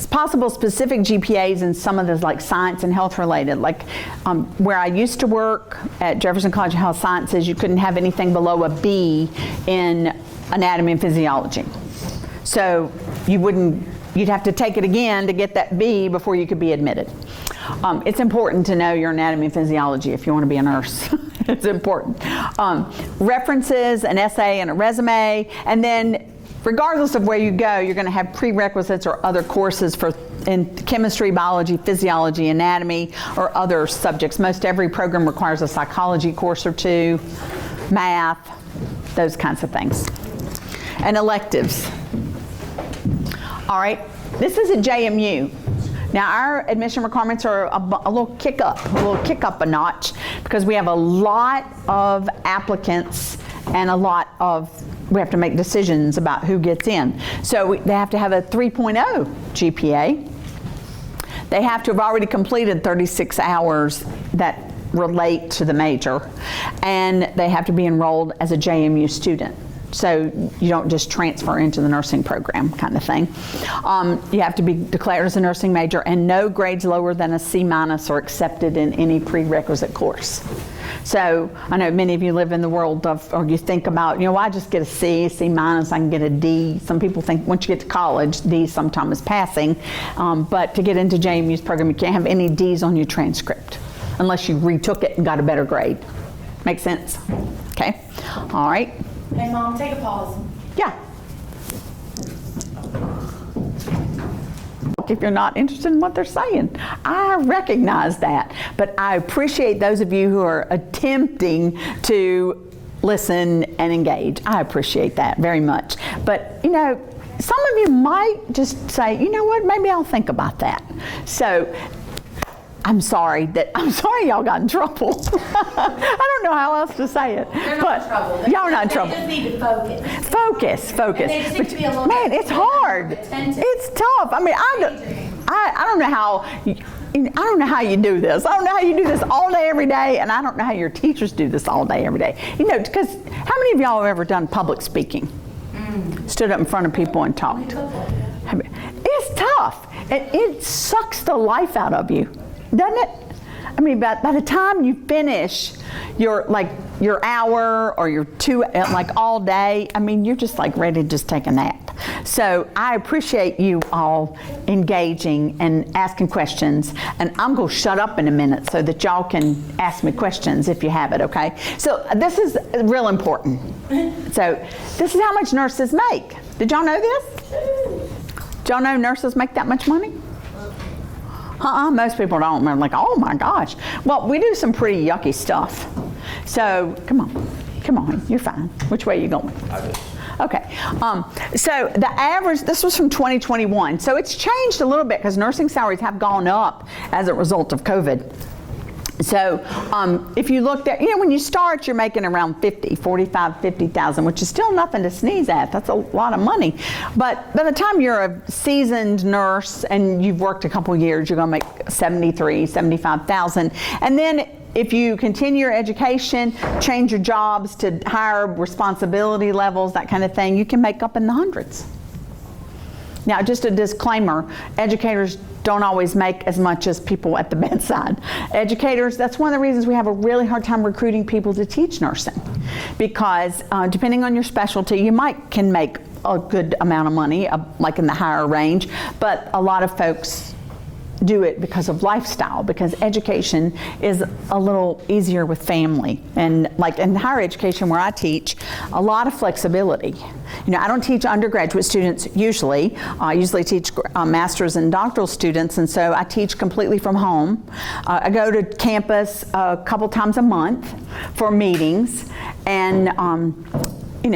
Possible specific GPAs in some of those like science and health related, like where I used to work at Jefferson College of Health Sciences, you couldn't have anything below a B in anatomy and physiology. So you'd have to take it again to get that B before you could be admitted. It's important to know your anatomy and physiology if you want to be a nurse. It's important. References, an essay and a resume, and then regardless of where you go, you're going to have prerequisites or other courses in chemistry, biology, physiology, anatomy, or other subjects. Most every program requires a psychology course or 2, math, those kinds of things. And electives. All right, this is at JMU. Now our admission requirements are a little kick up a notch because we have a lot of applicants and we have to make decisions about who gets in. So they have to have a 3.0 GPA. They have to have already completed 36 hours that relate to the major, and they have to be enrolled as a JMU student. So you don't just transfer into the nursing program kind of thing. You have to be declared as a nursing major, and no grades lower than a C- are accepted in any prerequisite course. So I know many of you live in the world of, or you think about, well, I just get a C, C-, I can get a D. Some people think once you get to college, D sometimes is passing. But to get into JMU's program, you can't have any Ds on your transcript unless you retook it and got a better grade. Make sense? Okay. All right. Hey, Mom, take a pause. Yeah. If you're not interested in what they're saying, I recognize that. But I appreciate those of you who are attempting to listen and engage. I appreciate that very much. But, some of you might just say, you know what, maybe I'll think about that. So I'm sorry y'all got in trouble. I don't know how else to say it. They're not in trouble. Y'all are not in trouble. They just need to focus. Focus. And they just need to be a little Man, bit it's hard. attentive. It's tough. I mean, I don't know how you do this. I don't know how you do this all day, every day, and I don't know how your teachers do this all day, every day. Because how many of y'all have ever done public speaking? Stood up in front of people and talked. It's tough. It sucks the life out of you, doesn't it? I mean, by the time you finish your hour or your 2, like all day, I mean, you're just like ready to just take a nap. So I appreciate you all engaging and asking questions. And I'm going to shut up in a minute so that y'all can ask me questions if you have it, okay? So this is real important. So this is how much nurses make. Did y'all know this? Did y'all know nurses make that much money? Most people don't. They're like, oh my gosh. Well, we do some pretty yucky stuff. So come on, you're fine. Which way are you going? Okay, so the average, this was from 2021, so it's changed a little bit because nursing salaries have gone up as a result of COVID. So if you looked at, when you start, you're making around 50,000, which is still nothing to sneeze at. That's a lot of money. But by the time you're a seasoned nurse and you've worked a couple years, you're going to make 75,000. And then if you continue your education, change your jobs to higher responsibility levels, that kind of thing, you can make up in the hundreds. Now, just a disclaimer, educators don't always make as much as people at the bedside. Educators, that's one of the reasons we have a really hard time recruiting people to teach nursing. Because depending on your specialty, you can make a good amount of money, like in the higher range, but a lot of folks do it because of lifestyle, because education is a little easier with family. And like in higher education where I teach, a lot of flexibility. I don't teach undergraduate students usually. I usually teach master's and doctoral students, and so I teach completely from home. I go to campus a couple times a month for meetings, and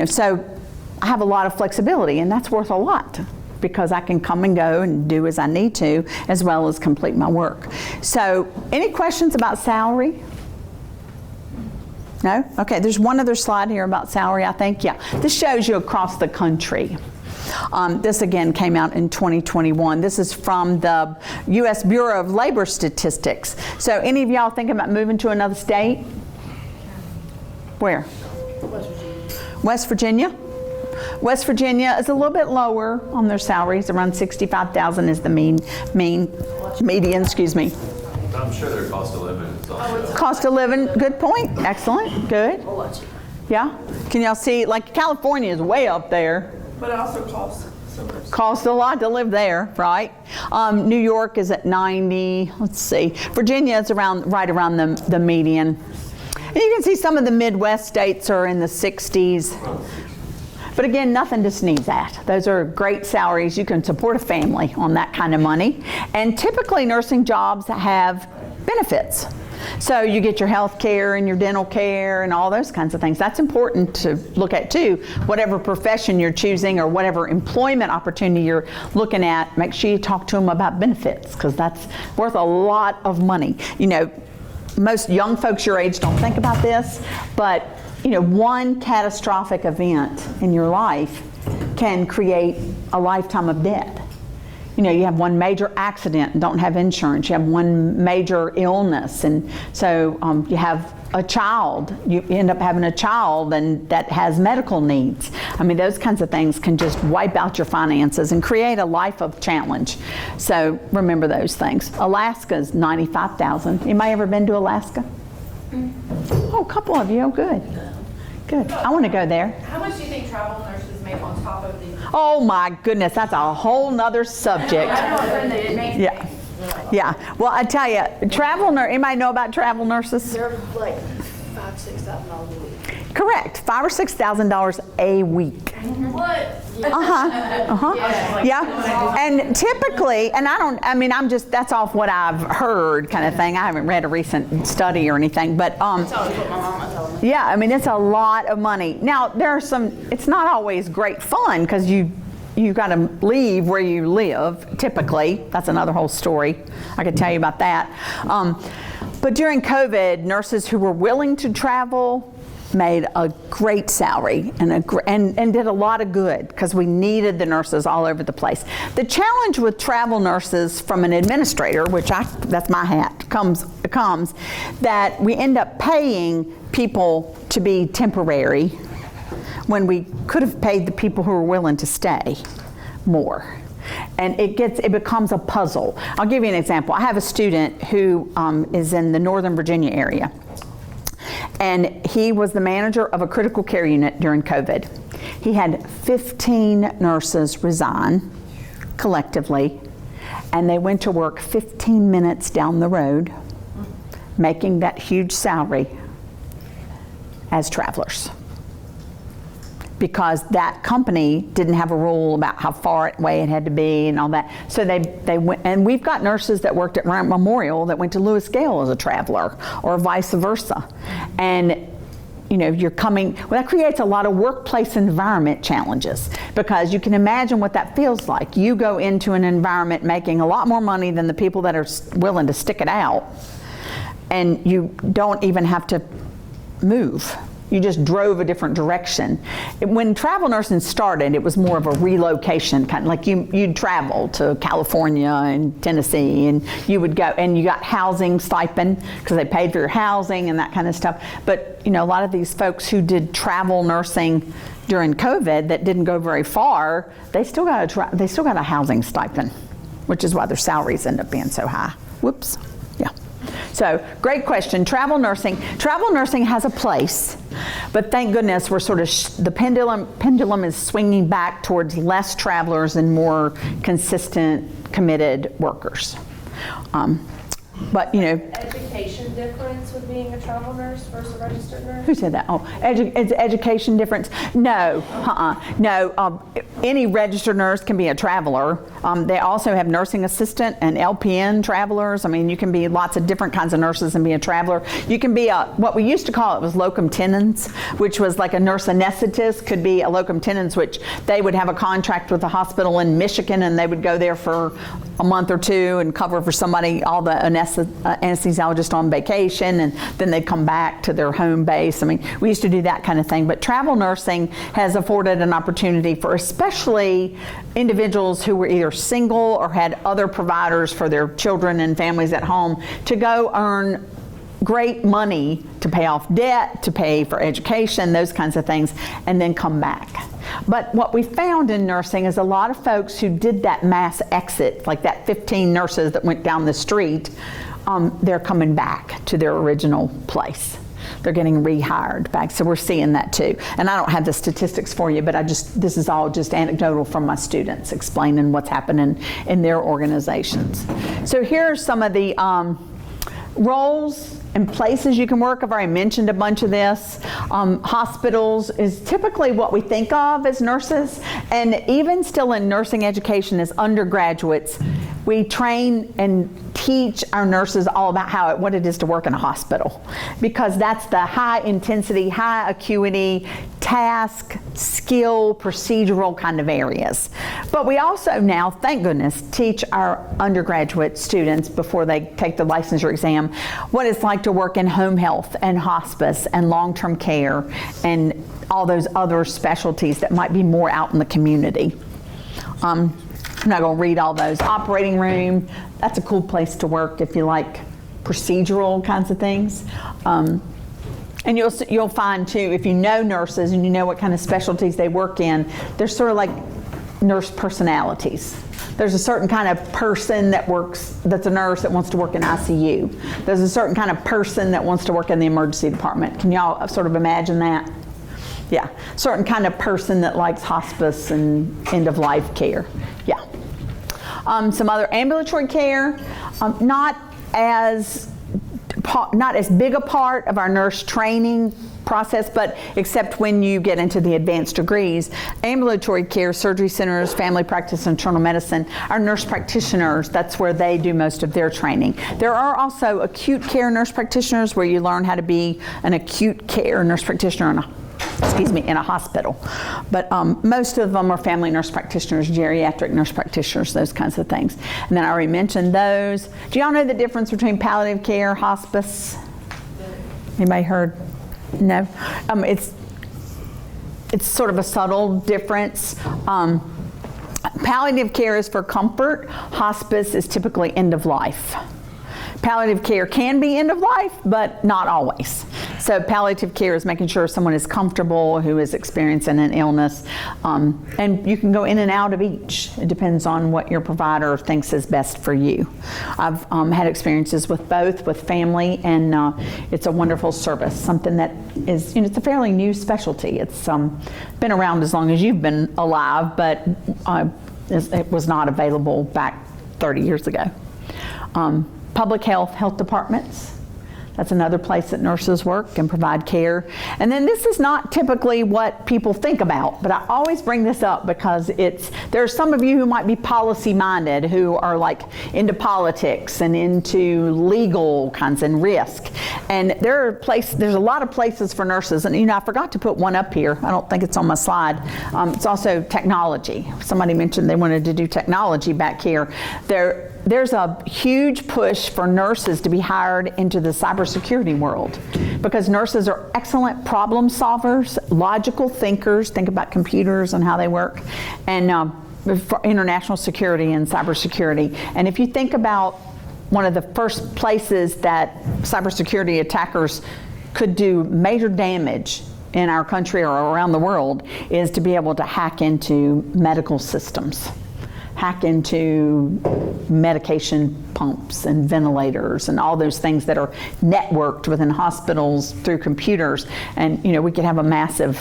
so I have a lot of flexibility, and that's worth a lot, because I can come and go and do as I need to, as well as complete my work. So, any questions about salary? No? Okay, there's one other slide here about salary, I think. Yeah, this shows you across the country. This again came out in 2021. This is from the U.S. Bureau of Labor Statistics. So, any of y'all thinking about moving to another state? Where? West Virginia. West Virginia is a little bit lower on their salaries. Around 65,000 is the median, excuse me. I'm sure their cost of living is also. Cost of living, good point. Excellent, good. Yeah, can y'all see, like California is way up there. But it also costs so much. Costs a lot to live there, right? New York is at 90, let's see. Virginia is right around the median. And you can see some of the Midwest states are in the 60s. But again, nothing to sneeze at. Those are great salaries. You can support a family on that kind of money. And typically nursing jobs have benefits. So you get your health care and your dental care and all those kinds of things. That's important to look at too. Whatever profession you're choosing or whatever employment opportunity you're looking at, make sure you talk to them about benefits, because that's worth a lot of money. Most young folks your age don't think about this, but one catastrophic event in your life can create a lifetime of debt. You have one major accident and don't have insurance. You have one major illness, and so you have a child. You end up having a child and that has medical needs. I mean, those kinds of things can just wipe out your finances and create a life of challenge. So remember those things. Alaska's 95,000. Anybody ever been to Alaska? Oh, a couple of you. Oh, good. Good. I want to go there. How much do you think travel nurses make on top of the? Oh my goodness, that's a whole nother subject. I know a friend that it makes. Yeah. Yeah. Well, I tell you, anybody know about travel nurses? They're like $5,000-$6,000 a week. Correct. $5,000 or $6,000 a week. What? Yeah. And typically, and that's off what I've heard kind of thing. I haven't read a recent study or anything, but That's always what my mama told me. yeah, I mean, it's a lot of money. Now, it's not always great fun, because you got to leave where you live, typically. That's another whole story. I could tell you about that. But during COVID, nurses who were willing to travel made a great salary and did a lot of good, because we needed the nurses all over the place. The challenge with travel nurses from an administrator, which that's my hat, comes that we end up paying people to be temporary when we could have paid the people who were willing to stay more. And it becomes a puzzle. I'll give you an example. I have a student who is in the Northern Virginia area. And he was the manager of a critical care unit during COVID. He had 15 nurses resign collectively, and they went to work 15 minutes down the road, making that huge salary as travelers. Because that company didn't have a rule about how far away it had to be and all that. So they went, and we've got nurses that worked at Bryant Memorial that went to Lewis Gale as a traveler, or vice versa. And you know, you're coming, well, that creates a lot of workplace environment challenges, because you can imagine what that feels like. You go into an environment making a lot more money than the people that are willing to stick it out, and you don't even have to move. You just drove a different direction. When travel nursing started, it was more of a relocation kind of, like you'd travel to California and Tennessee, and you would go, and you got housing stipend because they paid for your housing and that kind of stuff. But you know, a lot of these folks who did travel nursing during COVID that didn't go very far, they still got a housing stipend, which is why their salaries end up being so high. Whoops. Yeah. So, great question. Travel nursing. Travel nursing has a place, but thank goodness we're sort of, the pendulum is swinging back towards less travelers and more consistent, committed workers. But, you know. Education difference with being a travel nurse versus a registered nurse? Who said that? Oh, is education difference? No, no. Any registered nurse can be a traveler. They also have nursing assistant and LPN travelers. I mean, you can be lots of different kinds of nurses and be a traveler. You can be what we used to call it was locum tenens, which was like a nurse anesthetist could be a locum tenens, which they would have a contract with a hospital in Michigan, and they would go there for a month or two and cover for somebody, all the anesthesiologist on vacation, and then they'd come back to their home base. I mean, we used to do that kind of thing, but travel nursing has afforded an opportunity for especially individuals who were either single or had other providers for their children and families at home to go earn great money to pay off debt, to pay for education, those kinds of things, and then come back. But what we found in nursing is a lot of folks who did that mass exit, like that 15 nurses that went down the street, they're coming back to their original place. They're getting rehired back. So we're seeing that too. And I don't have the statistics for you, but this is all just anecdotal from my students explaining what's happening in their organizations. So here are some of the roles and places you can work. I've already mentioned a bunch of this. Hospitals is typically what we think of as nurses, and even still in nursing education as undergraduates, we train and teach our nurses all about what it is to work in a hospital, because that's the high intensity, high acuity, task, skill, procedural kind of areas. But we also now, thank goodness, teach our undergraduate students before they take the licensure exam what it's like to work in home health and hospice and long-term care and all those other specialties that might be more out in the community. I'm not going to read all those. Operating room, that's a cool place to work if you like procedural kinds of things. And you'll find too, if you know nurses and you know what kind of specialties they work in, they're sort of like nurse personalities. There's a certain kind of person that's a nurse that wants to work in ICU. There's a certain kind of person that wants to work in the emergency department. Can y'all sort of imagine that? Yeah, certain kind of person that likes hospice and end-of-life care. Yeah. Some other ambulatory care, not as big a part of our nurse training process, but except when you get into the advanced degrees. Ambulatory care, surgery centers, family practice, internal medicine, our nurse practitioners, that's where they do most of their training. There are also acute care nurse practitioners where you learn how to be an acute care nurse practitioner in a hospital. But most of them are family nurse practitioners, geriatric nurse practitioners, those kinds of things. And then I already mentioned those. Do y'all know the difference between palliative care, hospice? Anybody heard? No? It's sort of a subtle difference. Palliative care is for comfort. Hospice is typically end of life. Palliative care can be end of life, but not always. So palliative care is making sure someone is comfortable who is experiencing an illness. And you can go in and out of each. It depends on what your provider thinks is best for you. I've had experiences with both, with family, and it's a wonderful service, something that is, it's a fairly new specialty. It's been around as long as you've been alive, but it was not available back 30 years ago. Public health departments. That's another place that nurses work and provide care. And then this is not typically what people think about, but I always bring this up because there are some of you who might be policy minded, who are like into politics and into legal kinds and risk. And there's a lot of places for nurses. And I forgot to put one up here. I don't think it's on my slide. It's also technology. Somebody mentioned they wanted to do technology back here. There's a huge push for nurses to be hired into the cybersecurity world because nurses are excellent problem solvers, logical thinkers, think about computers and how they work, and for international security and cybersecurity. And if you think about one of the first places that cybersecurity attackers could do major damage in our country or around the world is to be able to hack into medical systems. Hack into medication pumps and ventilators and all those things that are networked within hospitals through computers. And we could have a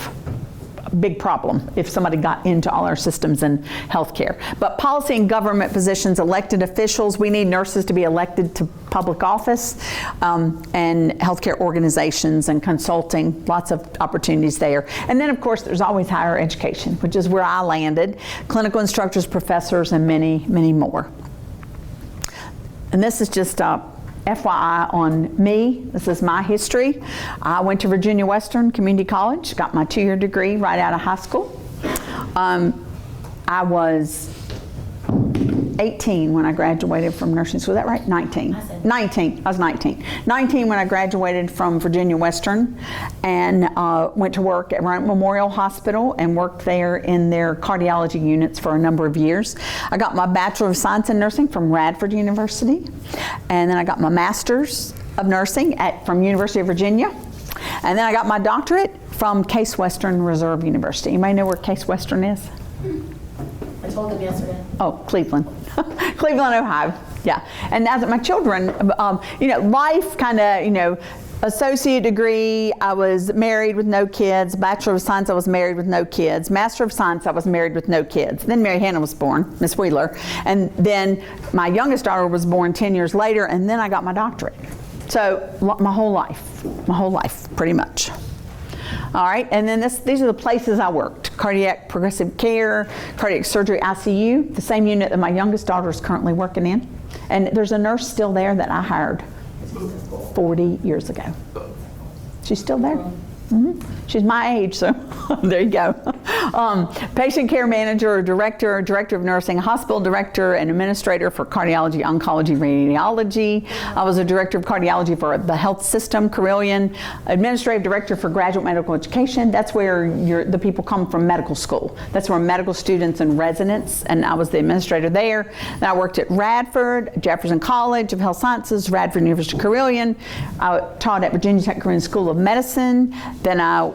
big problem if somebody got into all our systems in healthcare. But policy and government positions, elected officials, we need nurses to be elected to public office, and healthcare organizations and consulting, lots of opportunities there. And then of course there's always higher education, which is where I landed, clinical instructors, professors, and many, many more. And this is just FYI on me. This is my history. I went to Virginia Western Community College, got my 2-year degree right out of high school. I was 18 when I graduated from nursing school. Is that right? 19. 19. I was 19. 19 when I graduated from Virginia Western and went to work at Roanoke Memorial Hospital and worked there in their cardiology units for a number of years. I got my Bachelor of Science in Nursing from Radford University, and then I got my Master's of Nursing from University of Virginia, and then I got my doctorate from Case Western Reserve University. You may know where Case Western is? I told them yesterday. Oh, Cleveland. Cleveland, Ohio. Yeah. And as my children, life kind of, associate degree, I was married with no kids. Bachelor of Science, I was married with no kids. Master of Science, I was married with no kids. Then Mary Hannah was born, Miss Wheeler. And then my youngest daughter was born 10 years later, and then I got my doctorate. So my whole life, pretty much. All right, and then these are the places I worked. Cardiac progressive care, cardiac surgery ICU, the same unit that my youngest daughter is currently working in. And there's a nurse still there that I hired 40 years ago. She's still there. Mm-hmm. She's my age, so there you go. Patient care manager, director of nursing, hospital director, and administrator for cardiology, oncology, radiology. I was a director of cardiology for the health system, Carilion, administrative director for graduate medical education. That's where the people come from medical school. That's where medical students and residents, and I was the administrator there. Then I worked at Radford, Jefferson College of Health Sciences, Radford University, Carilion. I taught at Virginia Tech Carilion School of Medicine. Then I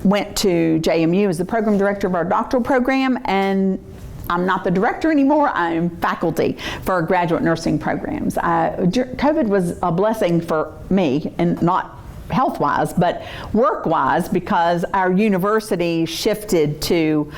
went to JMU as the program director of our doctoral program, and I'm not the director anymore. I'm faculty for our graduate nursing programs. COVID was a blessing for me, and not health-wise, but work-wise, because our university shifted to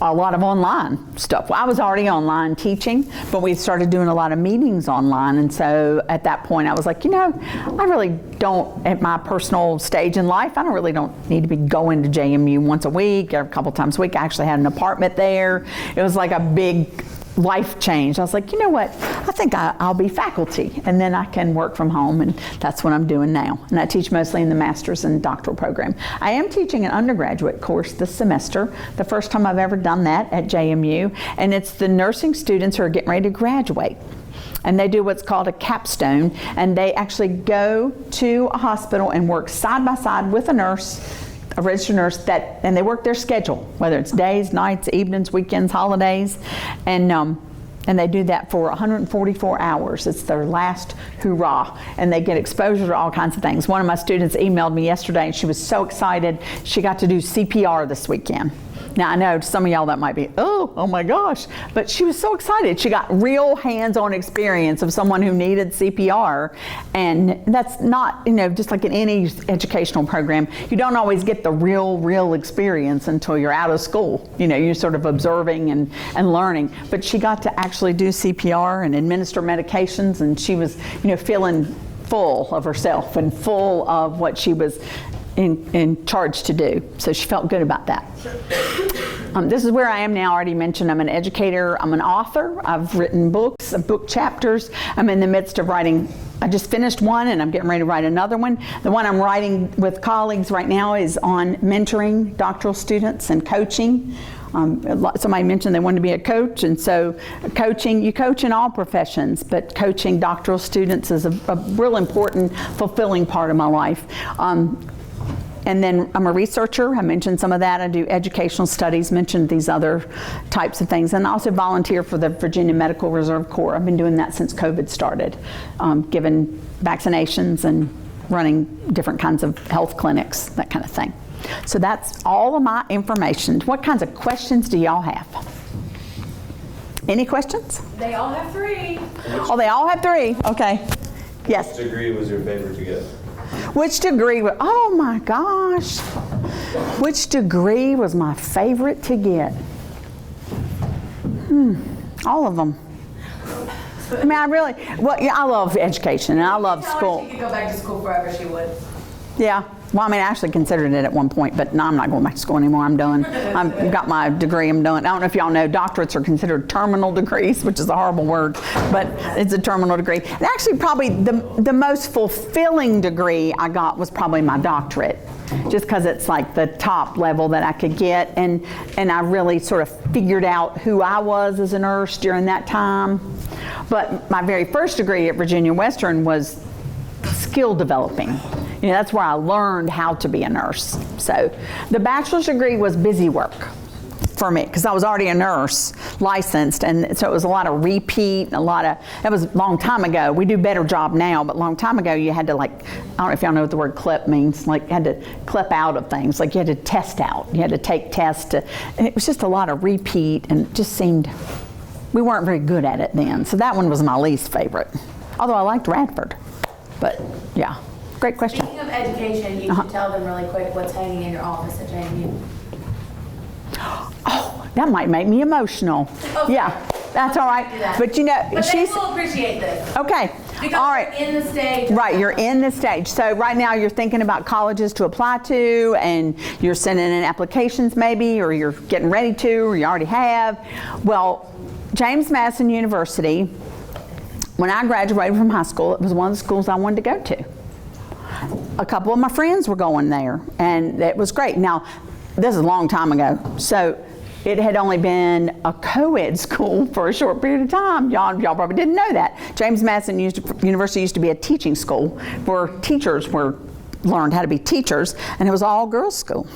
a lot of online stuff. Well, I was already online teaching, but we started doing a lot of meetings online, and so at that point I was like, I really don't, at my personal stage in life, I really don't need to be going to JMU once a week or a couple times a week. I actually had an apartment there. It was like a big life change. I was like, what? I think I'll be faculty, and then I can work from home, and that's what I'm doing now. And I teach mostly in the master's and doctoral program. I am teaching an undergraduate course this semester, the first time I've ever done that at JMU, and it's the nursing students who are getting ready to graduate. And they do what's called a capstone, and they actually go to a hospital and work side by side with a nurse, a registered nurse, and they work their schedule, whether it's days, nights, evenings, weekends, holidays, and And they do that for 144 hours. It's their last hurrah. And they get exposure to all kinds of things. One of my students emailed me yesterday and she was so excited. She got to do CPR this weekend. Now I know to some of y'all that might be, oh my gosh, but she was so excited. She got real hands-on experience of someone who needed CPR, and that's not, just like in any educational program, you don't always get the real experience until you're out of school. You're sort of observing and learning, but she got to actually do CPR and administer medications, and she was, feeling full of herself and full of what she was in charge to do. So she felt good about that. This is where I am now. I already mentioned I'm an educator. I'm an author. I've written books, book chapters. I'm in the midst of writing. I just finished one and I'm getting ready to write another one. The one I'm writing with colleagues right now is on mentoring doctoral students and coaching. Somebody mentioned they wanted to be a coach, and so coaching, you coach in all professions, but coaching doctoral students is a real important, fulfilling part of my life. And then I'm a researcher. I mentioned some of that. I do educational studies, mentioned these other types of things. And I also volunteer for the Virginia Medical Reserve Corps. I've been doing that since COVID started, giving vaccinations and running different kinds of health clinics, that kind of thing. So that's all of my information. What kinds of questions do y'all have? Any questions? They all have 3. Oh, they all have 3. Okay. Yes. Which degree was your favorite to get? Which degree? Oh my gosh. Which degree was my favorite to get? All of them. I mean, I love education and I love school. If she could go back to school forever, she would. Yeah. Well, I mean, I actually considered it at one point, but no, I'm not going back to school anymore. I'm done. I've got my degree. I'm done. I don't know if y'all know, doctorates are considered terminal degrees, which is a horrible word, but it's a terminal degree. And actually, probably the most fulfilling degree I got was probably my doctorate, just because it's like the top level that I could get, and I really sort of figured out who I was as a nurse during that time. But my very first degree at Virginia Western was skill developing. That's where I learned how to be a nurse. So the bachelor's degree was busy work for me because I was already a nurse, licensed, and so it was a lot of repeat, that was a long time ago. We do a better job now, but a long time ago you had to, like, I don't know if y'all know what the word clip means, like you had to clip out of things, like you had to test out. You had to take tests, and it was just a lot of repeat, and it just seemed, we weren't very good at it then. So that one was my least favorite, although I liked Radford, but yeah. Great question. Speaking of education, you should tell them really quick what's hanging in your office at JMU. Oh, that might make me emotional. Okay. Yeah, that's all right. But But they she's will appreciate this. okay. Because all right. you're in the stage. Right, you're in the stage. So right now you're thinking about colleges to apply to, and you're sending in applications maybe, or you're getting ready to, or you already have. Well, James Madison University, when I graduated from high school, it was one of the schools I wanted to go to. A couple of my friends were going there, and it was great. Now, this is a long time ago, so it had only been a co-ed school for a short period of time. Y'all probably didn't know that. James Madison University used to be a teaching school where teachers learned how to be teachers, and it was all girls school.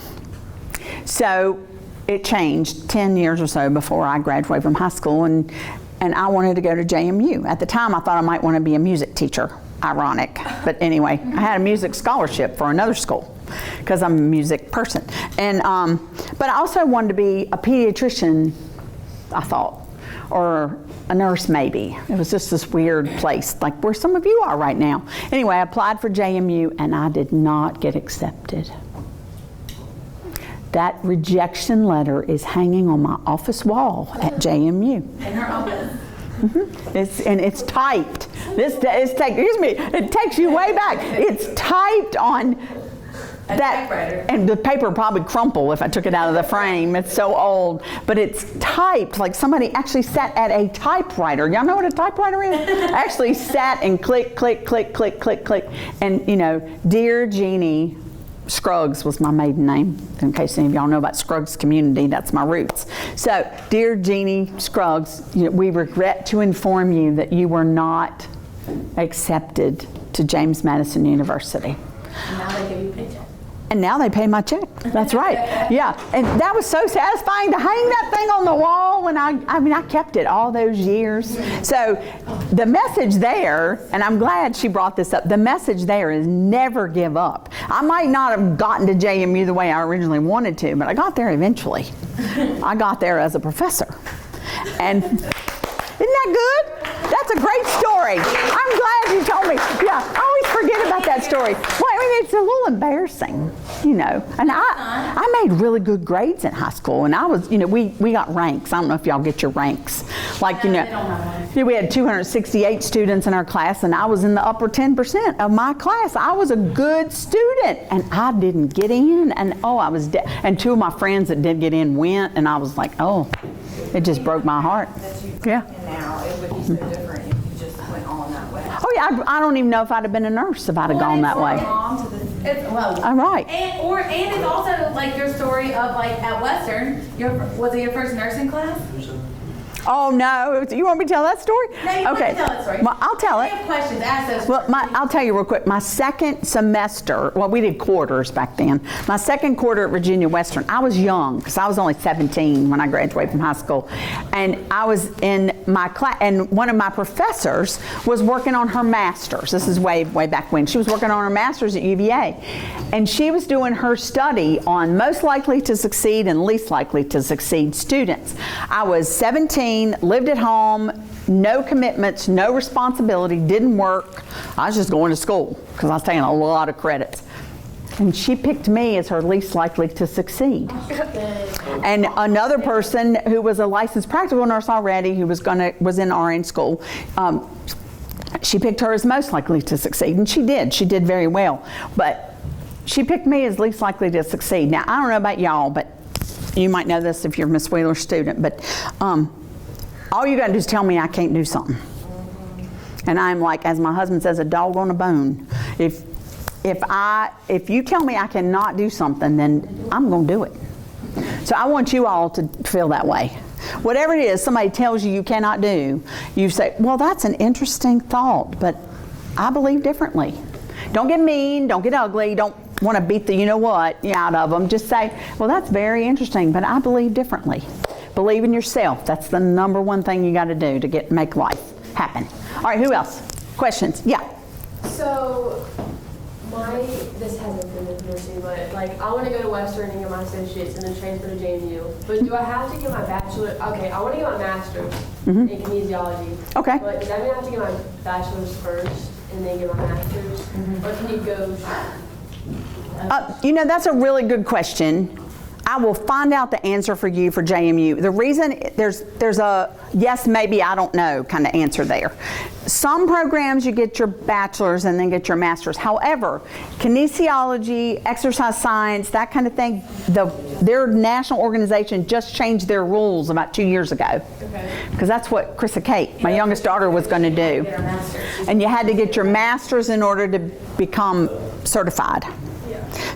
So it changed 10 years or so before I graduated from high school, and I wanted to go to JMU. At the time, I thought I might want to be a music teacher. Ironic, but anyway, I had a music scholarship for another school because I'm a music person, and but I also wanted to be a pediatrician, I thought, or a nurse maybe. It was just this weird place, like where some of you are right now. Anyway, I applied for JMU and I did not get accepted. That rejection letter is hanging on my office wall at JMU. In her office. Mm-hmm. It's typed. Excuse me, it takes you way back. It's typed on A typewriter. And the paper would probably crumple if I took it out of the frame. It's so old. But it's typed, like somebody actually sat at a typewriter. Y'all know what a typewriter is? Actually sat and click, click, click, click, click, click. And, Dear Jeannie Scruggs was my maiden name. In case any of y'all know about Scruggs community, that's my roots. So, Dear Jeannie Scruggs, we regret to inform you that you were not accepted to James Madison University. And now they give you a paycheck. And now they pay my check. That's right. Yeah. And that was so satisfying to hang that thing on the wall when I kept it all those years. So the message there, and I'm glad she brought this up, the message there is never give up. I might not have gotten to JMU the way I originally wanted to, but I got there eventually. I got there as a professor. And isn't that good? That's a great story. I'm glad you told me. Yeah, I always forget about that story. Well, I mean, it's a little embarrassing, you know. And I made really good grades in high school, and I was, you know, we got ranks. I don't know if y'all get your ranks. Like, you know, we had 268 students in our class, and I was in the upper 10% of my class. I was a good student, and I didn't get in, and I was and two of my friends that did get in went, and I was like, oh, it just broke my heart. Yeah. And now it would be so different if you just went on that way. Oh yeah, I don't even know if I'd have been a nurse if I'd have gone that way. All right. And it's also like your story of like at Western, was it your first nursing class? Oh no, you want me to tell that story? No, you want to tell that story. Well, I'll tell I it. have questions, ask those. Well, I'll tell you real quick. My second semester, well, we did quarters back then. My second quarter at Virginia Western, I was young because I was only 17 when I graduated from high school. And I was in my class, and one of my professors was working on her master's. This is way back when. She was working on her master's at UVA. And she was doing her study on most likely to succeed and least likely to succeed students. I was 17. Lived at home, no commitments, no responsibility, didn't work. I was just going to school because I was taking a lot of credits. And she picked me as her least likely to succeed. And another person who was a licensed practical nurse already, who was in RN school, she picked her as most likely to succeed, and she did. She did very well. But she picked me as least likely to succeed. Now, I don't know about y'all, but you might know this if you're a Miss Wheeler student, but all you got to do is tell me I can't do something. And I'm like, as my husband says, a dog on a bone. If you tell me I cannot do something, then I'm going to do it. So I want you all to feel that way. Whatever it is somebody tells you you cannot do, you say, well, that's an interesting thought, but I believe differently. Don't get mean, don't get ugly, don't want to beat the you-know-what out of them. Just say, well, that's very interesting, but I believe differently. Believe in yourself. That's the number one thing you got to do to make life happen. All right, who else? Questions? Yeah. So, this hasn't been with nursing, but like I want to go to Western and get my associates and then transfer to JMU. But do I have to get my bachelor? Okay, I want to get my master's in kinesiology. Okay. But does that mean I have to get my bachelor's first and then get my master's? Or can you go? You know, that's a really good question. I will find out the answer for you for JMU. The reason there's a yes, maybe, I don't know kind of answer there. Some programs you get your bachelor's and then get your master's. However, kinesiology, exercise science, that kind of thing, their national organization just changed their rules about 2 years ago. Because that's what Krista Kate, my youngest daughter, was going to do. And you had to get your master's in order to become certified.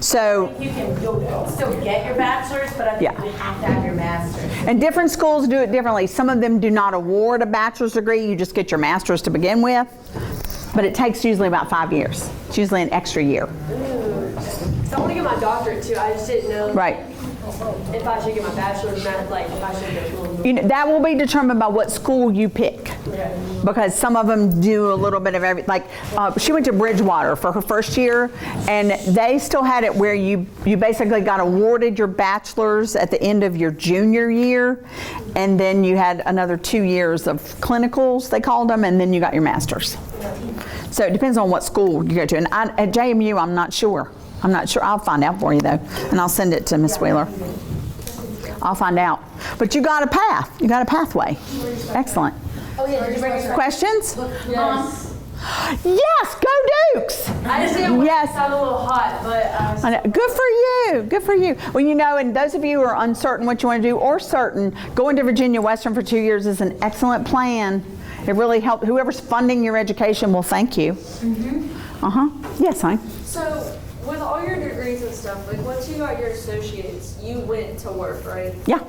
So You'll still get your bachelor's, but I think you have to have your master's. And different schools do it differently. Some of them do not award a bachelor's degree. You just get your master's to begin with. But it takes usually about 5 years. It's usually an extra year. So I want to get my doctorate too. I just didn't know. Right. If I should get my bachelor's, like if I should go to school. You know, that will be determined by what school you pick. Because some of them do a little bit of everything. Like she went to Bridgewater for her first year, and they still had it where you basically got awarded your bachelor's at the end of your junior year, and then you had another 2 years of clinicals, they called them, and then you got your master's. So it depends on what school you go to. And at JMU, I'm not sure. I'll find out for you though, and I'll send it to Miss Wheeler. I'll find out. But you got a path. You got a pathway. Excellent. Oh yeah, did you bring your Questions? Yes. Yes, go Dukes! I just didn't want Yes. to sound a little hot, but I know. Good for you. Good for you. Well, you know, and those of you who are uncertain what you want to do or certain, going to Virginia Western for 2 years is an excellent plan. It really helps. Whoever's funding your education will thank you. Yes, honey. So, with all your degrees and stuff, like once you got your associates, you went to work, right? Yeah.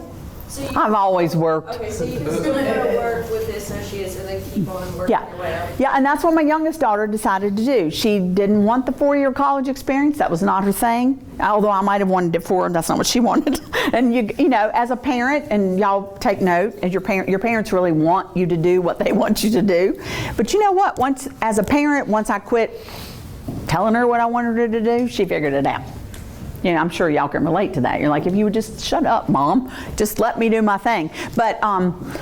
So you, I've always worked. okay, so you can still go to work with the associates and then keep on working Yeah. your way up. Yeah, and that's what my youngest daughter decided to do. She didn't want the 4-year college experience. That was not her thing. Although I might have wanted it for her, that's not what she wanted. And you know, as a parent, and y'all take note, as your parents really want you to do what they want you to do. But you know what? As a parent, once I quit telling her what I wanted her to do, she figured it out. You know, I'm sure y'all can relate to that. You're like, if you would just shut up, Mom, just let me do my thing. But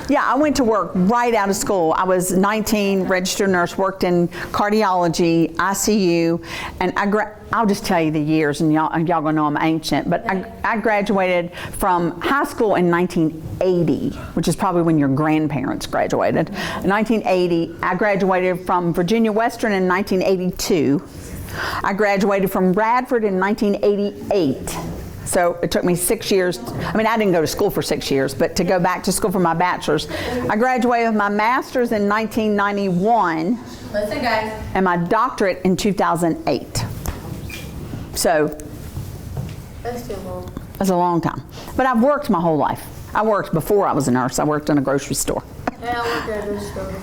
yeah, I went to work right out of school. I was 19, registered nurse, worked in cardiology, ICU, and I'll just tell you the years, and y'all gonna know I'm ancient, but I graduated from high school in 1980, which is probably when your grandparents graduated. In 1980, I graduated from Virginia Western in 1982. I graduated from Radford in 1988. So it took me 6 years. I mean, I didn't go to school for 6 years, but to go back to school for my bachelor's. I graduated with my master's in 1991 Listen, guys. and my doctorate in 2008. So That's too long. that's a long time. But I've worked my whole life. I worked before I was a nurse. I worked in a grocery store. Yeah, I work at a store.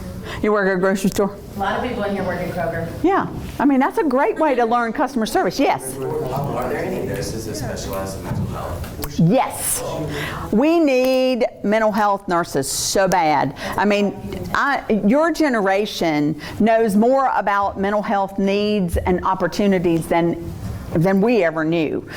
You work at a grocery store? A lot of people in here work at Kroger. Yeah. I mean, that's a great way to learn customer service. Yes. Are there any nurses that specialize in mental health? Yes. We need mental health nurses so bad. I mean, your generation knows more about mental health needs and opportunities than we ever knew.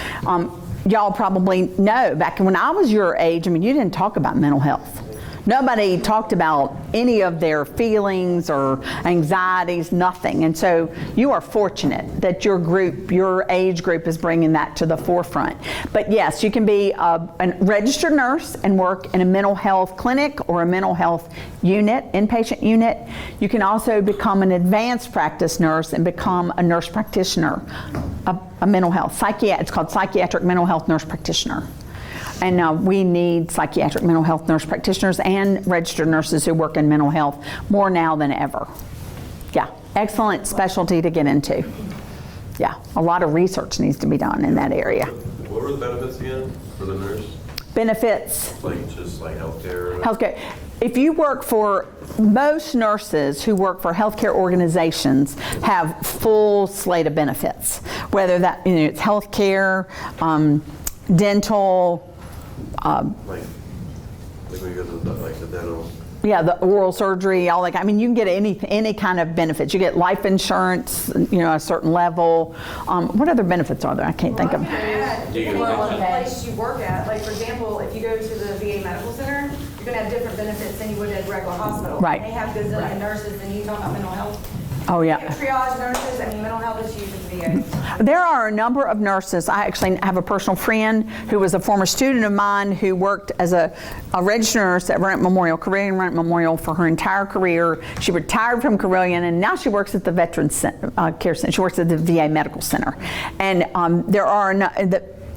Y'all probably know back when I was your age, I mean, you didn't talk about mental health. Nobody talked about any of their feelings or anxieties, nothing. And so you are fortunate that your age group is bringing that to the forefront. But yes, you can be a registered nurse and work in a mental health clinic or a mental health unit, inpatient unit. You can also become an advanced practice nurse and become a nurse practitioner, a mental health, it's called psychiatric mental health nurse practitioner. And we need psychiatric mental health nurse practitioners and registered nurses who work in mental health more now than ever. Yeah, excellent specialty to get into. Yeah, a lot of research needs to be done in that area. What were the benefits again for the nurse? Benefits. Like just like healthcare? Healthcare. If you work for, most nurses who work for healthcare organizations have full slate of benefits, whether that it's healthcare, dental, Like when you go to the dental? yeah, the oral surgery, all that. I mean, you can get any kind of benefits. You get life insurance, a certain level. What other benefits are there? I can't think of. Place you work at, like for example, if you go to the VA Medical Center, you're gonna have different benefits than you would at a regular hospital. Right. They have gazillion nurses, and you talk about mental health. Oh yeah. Triage nurses, I mean, mental health issues at the VA. There are a number of nurses. I actually have a personal friend who was a former student of mine who worked as a registered nurse at Renwick Memorial, Carilion Renwick Memorial for her entire career. She retired from Carilion and now she works at the Veterans Care Center. She works at the VA Medical Center. And there are,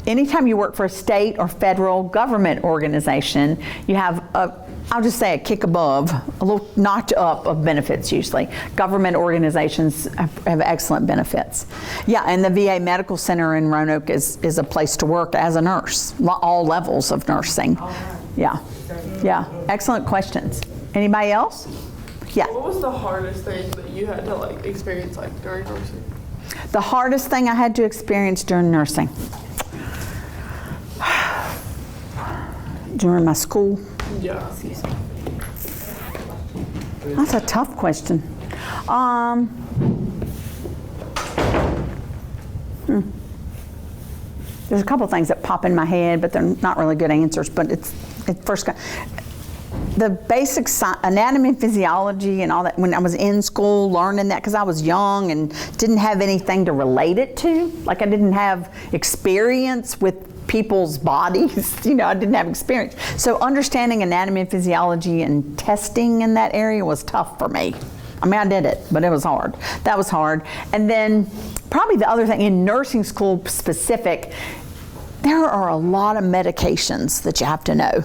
anytime you work for a state or federal government organization, you have I'll just say a kick above, a little notch up of benefits usually. Government organizations have excellent benefits. Yeah, and the VA Medical Center in Roanoke is a place to work as a nurse, all levels of nursing. Yeah, yeah, excellent questions. Anybody else? Yeah. What was the hardest thing that you had to experience during nursing? The hardest thing I had to experience during nursing? During my school? Yeah. That's a tough question. There's a couple things that pop in my head, but they're not really good answers. But the basic anatomy and physiology and all that, when I was in school learning that, because I was young and didn't have anything to relate it to. Like I didn't have experience with people's bodies, I didn't have experience. So understanding anatomy and physiology and testing in that area was tough for me. I mean, I did it, but it was hard. That was hard. And then probably the other thing in nursing school specific, there are a lot of medications that you have to know.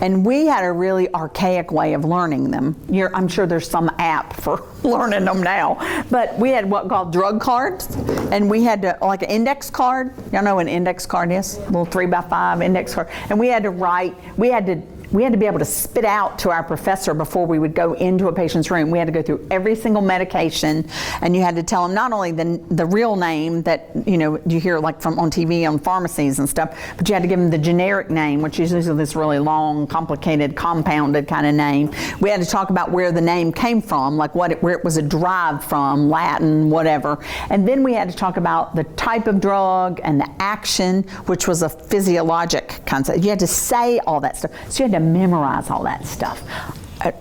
And we had a really archaic way of learning them. I'm sure there's some app for learning them now. But we had what called drug cards, and we had to, like an index card. Y'all know what an index card is? A little 3x5 index card. And we had to we had to be able to spit out to our professor before we would go into a patient's room. We had to go through every single medication, and you had to tell them not only the real name that you hear like from on TV on pharmacies and stuff, but you had to give them the generic name, which is usually this really long, complicated, compounded kind of name. We had to talk about where the name came from, like where it was derived from, Latin, whatever. And then we had to talk about the type of drug and the action, which was a physiologic concept. You had to say all that stuff. So you had to memorize all that stuff.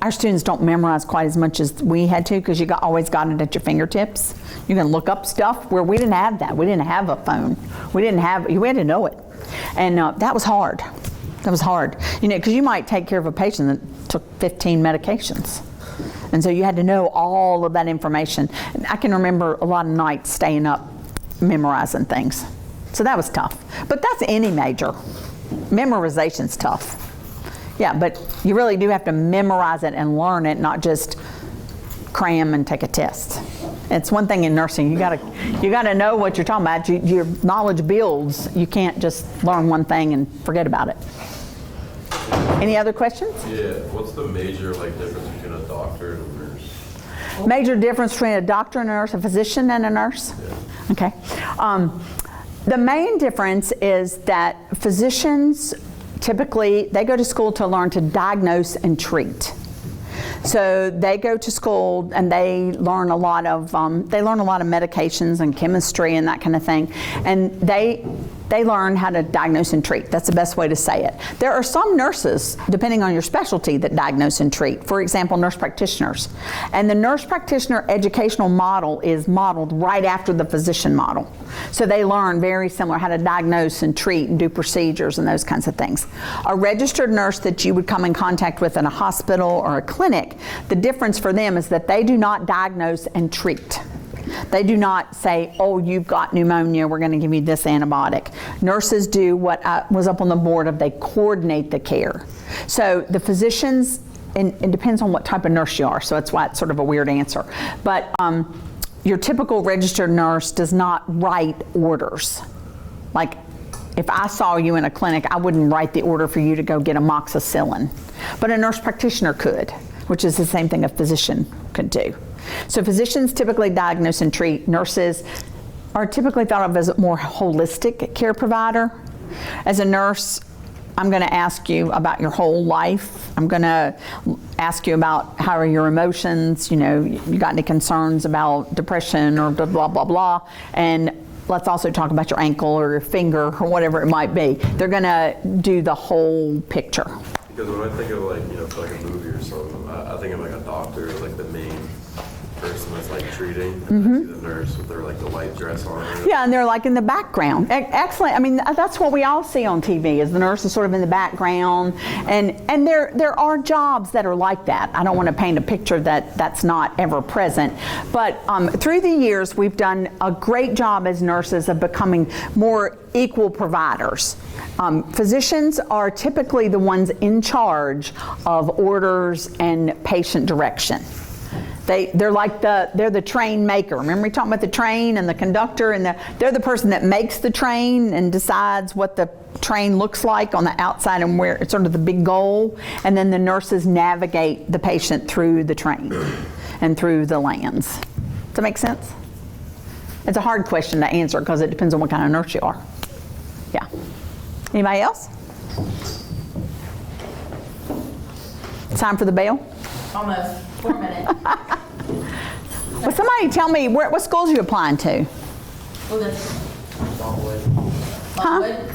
Our students don't memorize quite as much as we had to because you always got it at your fingertips. You can look up stuff where we didn't have that. We didn't have a phone. We had to know it. And that was hard. That was hard. Because you might take care of a patient that took 15 medications. And so you had to know all of that information. And I can remember a lot of nights staying up memorizing things. So that was tough. But that's any major. Memorization's tough. Yeah, but you really do have to memorize it and learn it, not just cram and take a test. It's one thing in nursing. You gotta know what you're talking about. Your knowledge builds. You can't just learn one thing and forget about it. Any other questions? Yeah, what's the major difference between a doctor and a nurse? Major difference between a doctor and a nurse, a physician and a nurse? Yeah. Okay. The main difference is that physicians typically, they go to school to learn to diagnose and treat. So they go to school and they learn a lot of medications and chemistry and that kind of thing, and they learn how to diagnose and treat. That's the best way to say it. There are some nurses, depending on your specialty, that diagnose and treat. For example, nurse practitioners. And the nurse practitioner educational model is modeled right after the physician model. So they learn very similar how to diagnose and treat and do procedures and those kinds of things. A registered nurse that you would come in contact with in a hospital or a clinic, the difference for them is that they do not diagnose and treat. They do not say, oh, you've got pneumonia, we're going to give you this antibiotic. Nurses do what was up on the board of they coordinate the care. So the physicians, and it depends on what type of nurse you are, so that's why it's sort of a weird answer. But your typical registered nurse does not write orders. Like if I saw you in a clinic, I wouldn't write the order for you to go get amoxicillin. But a nurse practitioner could, which is the same thing a physician could do. So physicians typically diagnose and treat. Nurses are typically thought of as a more holistic care provider. As a nurse, I'm going to ask you about your whole life. I'm going to ask you about how are your emotions, you got any concerns about depression or blah, blah, blah, blah. And let's also talk about your ankle or your finger or whatever it might be. They're going to do the whole picture. Because when I think of like a movie or something, I think of like a doctor as like the main person that's treating, and I see the nurse with their the white dress on. Yeah, and they're in the background. Excellent. I mean, that's what we all see on TV is the nurse is sort of in the background, and there are jobs that are like that. I don't want to paint a picture that's not ever present, but through the years we've done a great job as nurses of becoming more equal providers. Physicians are typically the ones in charge of orders and patient direction. They're the train maker. Remember we talked about the train and the conductor, and they're the person that makes the train and decides what the train looks like on the outside and where it's sort of the big goal, and then the nurses navigate the patient through the train and through the lands. Does that make sense? It's a hard question to answer because it depends on what kind of nurse you are. Yeah. Anybody else? Time for the bell? Almost 4 minutes. Well, somebody tell me, what schools are you applying to? Well, that's Huh? Longwood.